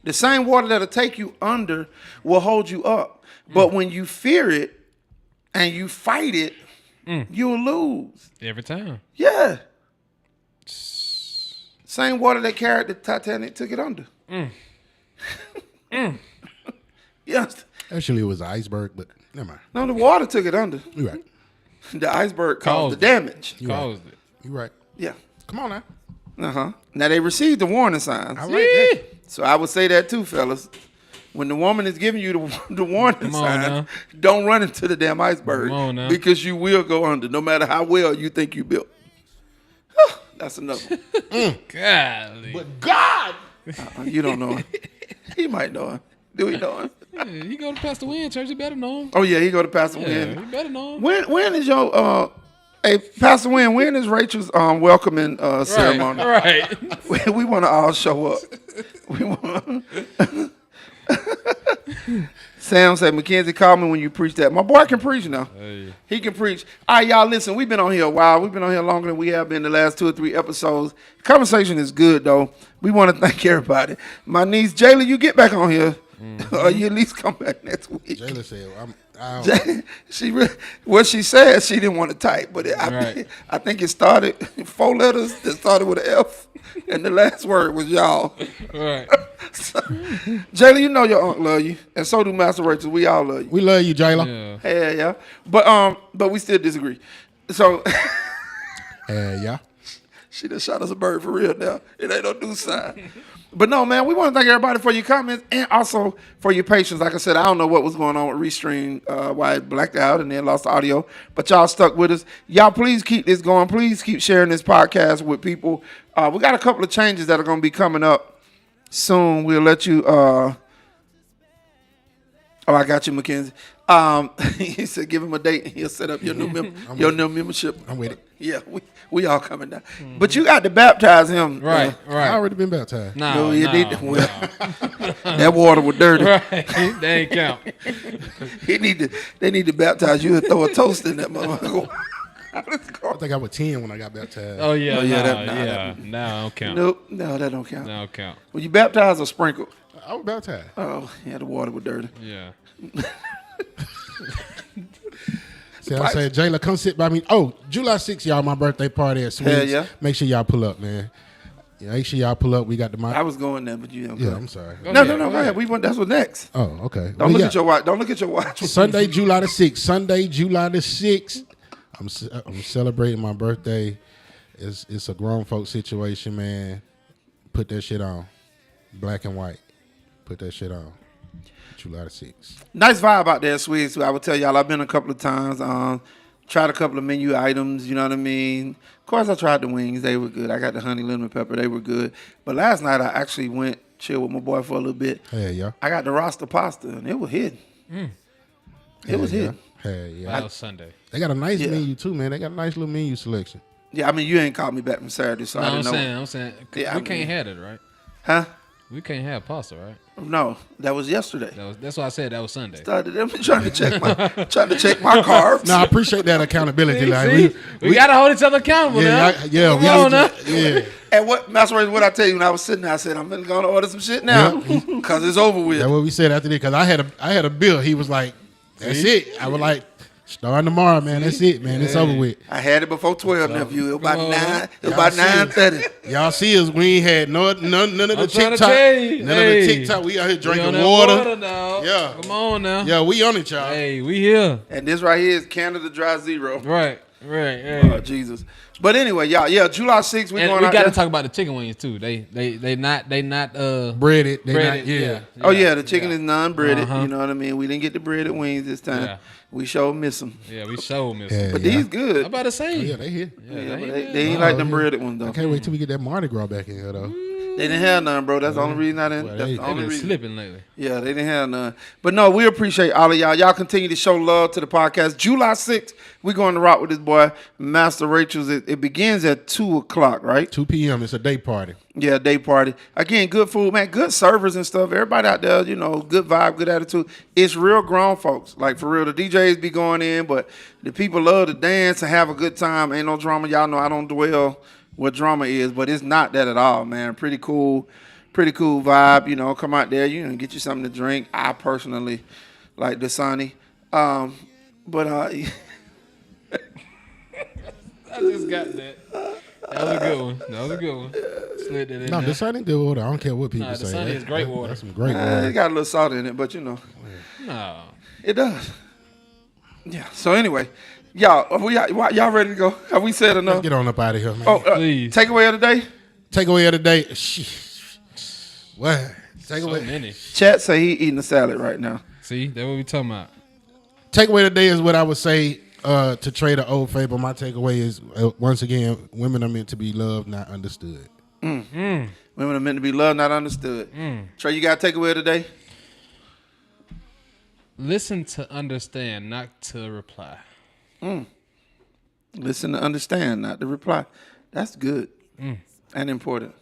The same water that'll take you under will hold you up. But when you fear it and you fight it, you'll lose. Every time. Yeah. Same water that carried the Titanic took it under. Yes. Actually, it was an iceberg, but never mind. No, the water took it under. You're right. The iceberg caused the it. damage. Caused it. You're right. Yeah. Come on now. Now they received the warning signs. I like that. So I would say that too, fellas. When the woman is giving you the warning signs, now. don't run into the damn iceberg. Come on now. Because you will go under, no matter how well you think you built. That's another one. Golly. But God! You don't know him. He might know him. Do we know him? Yeah, he go to Pastor Wynn church. You better know him. Oh yeah, he go to Pastor Yeah, Wynn. you better know him. When is your Hey, Pastor Wynn, when is Rachel's welcoming ceremony? Right. We want to all show up. We want. Sam said, Mackenzie, call me when you preach that. My boy can preach now. Hey. He can preach. All right, y'all, listen, we've been on here a while. We've been on here longer than we have been the last 2 or 3 episodes. The conversation is good, though. We want to thank everybody. My niece, Jayla, you get back on here. Or you at least come back next week. Jayla said, What she said, she didn't want to type, but Right. I think it started 4 letters that started with an F, and the last word was y'all. Right. So, Jayla, you know your aunt love you, and so do Master Rachel. We all love you. we love you, Jayla. Yeah. Hey, yeah. But we still disagree. So Yeah. she done shot us a bird for real now. It ain't no new sign. But no, man, we want to thank everybody for your comments and also for your patience. Like I said, I don't know what was going on with Restream, why it blacked out and then lost the audio. But y'all stuck with us. Y'all please keep this going. Please keep sharing this podcast with people. We got a couple of changes that are going to be coming up soon. We'll let you I got you, Mackenzie. He said give him a date and he'll set up your new membership. I'm with it. Yeah, we all coming down. But you got to baptize him. Right. I already been baptized. No, you no, need to- no. That water was dirty. Right. That ain't count. They need to baptize you and throw a toast in that motherfucker. I think I was 10 when I got baptized. Oh yeah. Oh, yeah, no, that- nah, yeah. No, I don't count. Nope, no, that don't count. No, I don't count. Were you baptized or sprinkled? I was baptized. Oh, yeah, the water was dirty. Yeah. See, I said, Jayla, come sit by me. Oh, July 6th, y'all, my birthday party at Sweets. Hell yeah. Make sure y'all pull up, man. Yeah, make sure y'all pull up. We got the I was going there, but you don't. Yeah, I'm sorry. Go No, ahead, go ahead. We went. That's what next. Oh, okay. Don't look at your watch. Don't look at your watch. Sunday, July the 6th. Sunday, July the 6th. I'm celebrating my birthday. It's a grown folk situation, man. Put that shit on. Black and white. Put that shit on. July the 6th. Nice vibe out there, Sweets. I would tell y'all I've been a couple of times. Tried a couple of menu items, you know what I mean? Of course, I tried the wings. They were good. I got the honey lemon pepper. They were good. But last night, I actually went chill with my boy for a little bit. Hey, yeah. I got the roster pasta, and it was hidden. It was hidden. Hey, yeah. That was Sunday. They got a nice Yeah. menu, too, man. They got a nice little menu selection. Yeah, I mean, you ain't called me back from Saturday, so I No, didn't know. I'm saying, Yeah, we I can't mean- have it, right? Huh? We can't have pasta, right? No, that was yesterday. That's why I said that was Sunday. Started them trying to check my carbs. No, I appreciate that accountability. Like, See? We gotta hold each other accountable now. yeah, Come on now. yeah. And Master Rachels, what I tell you when I was sitting there, I said, I'm going to order some shit now because it's over with. That's what we said after this. Because I had a bill. He was like, "That's it." I was like, "Starting tomorrow, man. That's it, man. It's over with." I had it before 12, nephew. It was about Come on. 9. It was Y'all about serious? 9:30. Y'all see us? We ain't had none of the I'm trying to TikTok. tell you. None of the TikTok. We out here We drinking on that water. dog. Yeah. Come on now. Yeah, we on it, y'all. Hey, we here. And this right here is Canada Dry Zero. Right. Hey. Oh, Jesus. But anyway, y'all, July 6th, we And going we out got to there. talk about the chicken wings too. They not Breaded. They breaded. not, yeah. Oh, yeah, the chicken is non-breaded. Uh-huh. You know what I mean? We didn't get the breaded wings this time. Yeah. We sure miss them. Yeah, we show miss. Yeah. But these good. I'm about to say. Oh, yeah, they here. Yeah, but they ain't like them breaded ones, though. I can't wait till we get that Mardi Gras back in here, though. They didn't have none, bro. That's the only reason I didn't. Well, That's they- the They've only been reason. slipping lately. Yeah, they didn't have none. But no, we appreciate all of y'all. Y'all continue to show love to the podcast. July 6th, we're going to rock with this boy, Master Rachels. It begins at 2 o'clock, right? 2 p.m. It's a day party. Yeah, day party. Again, good food, man. Good servers and stuff. Everybody out there, good vibe, good attitude. It's real grown folks. Like, for real, the DJs be going in, but the people love to dance and have a good time. Ain't no drama. Y'all know I don't dwell what drama is, but it's not that at all, man. Pretty cool vibe. Come out there, get you something to drink. I personally like Dasani. But I just got that. That was a good one. Slid that in No, there. this ain't good water. I don't care what people Nah, say. Dasani is great water. That's some great it water. got a little salt in it, but No. it does. Yeah. So anyway, y'all ready to go? Have we said enough? Get on up out of here, man. Oh, Please. takeaway of the day. Takeaway of the day. What? So Takeaway. many. Chat say he eating a salad right now. See, that's what we talking about. Takeaway of the day is what I would say to trade an old fable. My takeaway is, once again, women are meant to be loved, not understood. Women are meant to be loved, not understood. Trey, you got a takeaway of the day? Listen to understand, not to reply. Listen to understand, not to reply. That's good and important.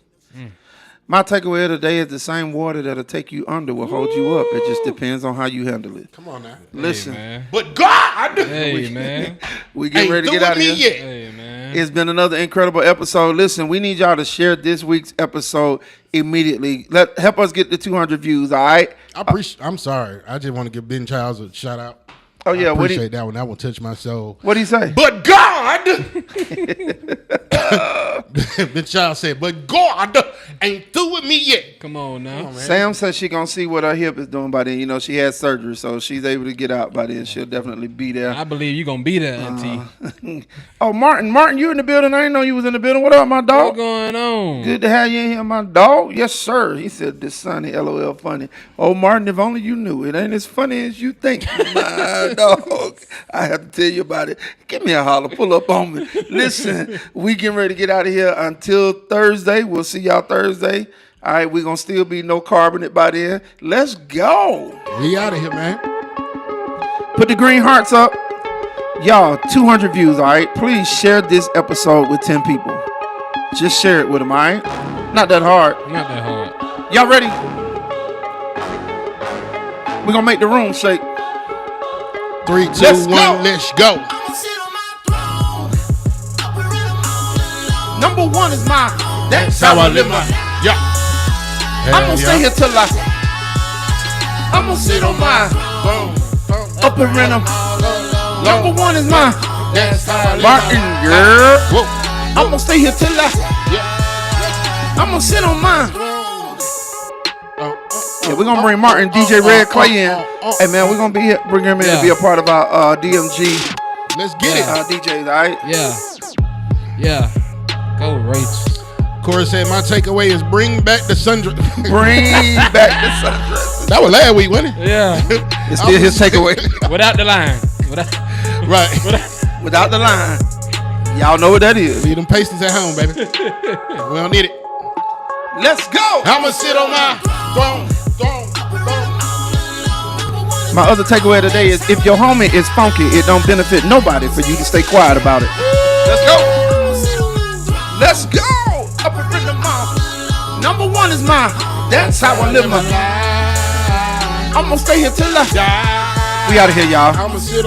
My takeaway of the day is the same water that'll take you under will hold you up. It just depends on how you handle it. Come on now. Listen. Hey, man. But God, Hey, man. We get ready to get out of here. Hey, man. It's been another incredible episode. Listen, we need y'all to share this week's episode immediately. Help us get the 200 views, all right? I'm sorry. I just want to give Ben Childs a shout out. Oh, yeah. I appreciate that one. That one touched my soul. What'd he say? But God! Ben Childs said, but God ain't through with me yet. Come on now. Sam said she gonna see what her hip is doing by then. You know, she had surgery, so she's able to get out by then. She'll definitely be there. I believe you're going to be there, Auntie. Oh, Martin, you in the building? I didn't know you was in the building. What up, my dog? What's going on? Good to have you in here, my dog. Yes, sir. He said, this Sonny, LOL, funny. Oh, Martin, if only you knew. It ain't as funny as you think, my dog. I have to tell you about it. Give me a holler. Pull up on me. Listen, we getting ready to get out of here until Thursday. We'll see y'all Thursday. All right, we're going to still be no carbonate by then. Let's go. We out of here, man. Put the green hearts up. Y'all, 200 views, all right? Please share this episode with 10 people. Just share it with them, all right? Not that hard. Not that hard. Y'all ready? We're going to make the room shake. 3, 2, Let's 1, go. let's go. Number one is mine. That's how I live my life. Yeah. I'm going to stay here till I'm going to sit on mine. Up and rent them. Number one is mine. That's how I live Martin, my girl. Whoa. I'm going to stay here till I'm going to sit on mine. Yeah, we're going to bring Martin, DJ Red Clay in. Hey, man, we're going to be here, bring him in to be a part of our DMG Let's get it. DJs, all right? Yeah. Go, Rach. Corey said, my takeaway is bring back the sundress. Bring back the sundresses. That was last week, wasn't it? Yeah. It's still his takeaway. Without the line. Right. Without the line. Y'all know what that is. Leave them pasties at home, baby. We don't need it. Let's go. I'ma sit on my throne. My other takeaway today is if your homie is funky, it don't benefit nobody for you to stay quiet about it. Let's go. Let's go. Up in front of mine. Number one is mine. That's how I live my life. I'm gonna stay here till I die. We out of here, y'all. I'ma sit on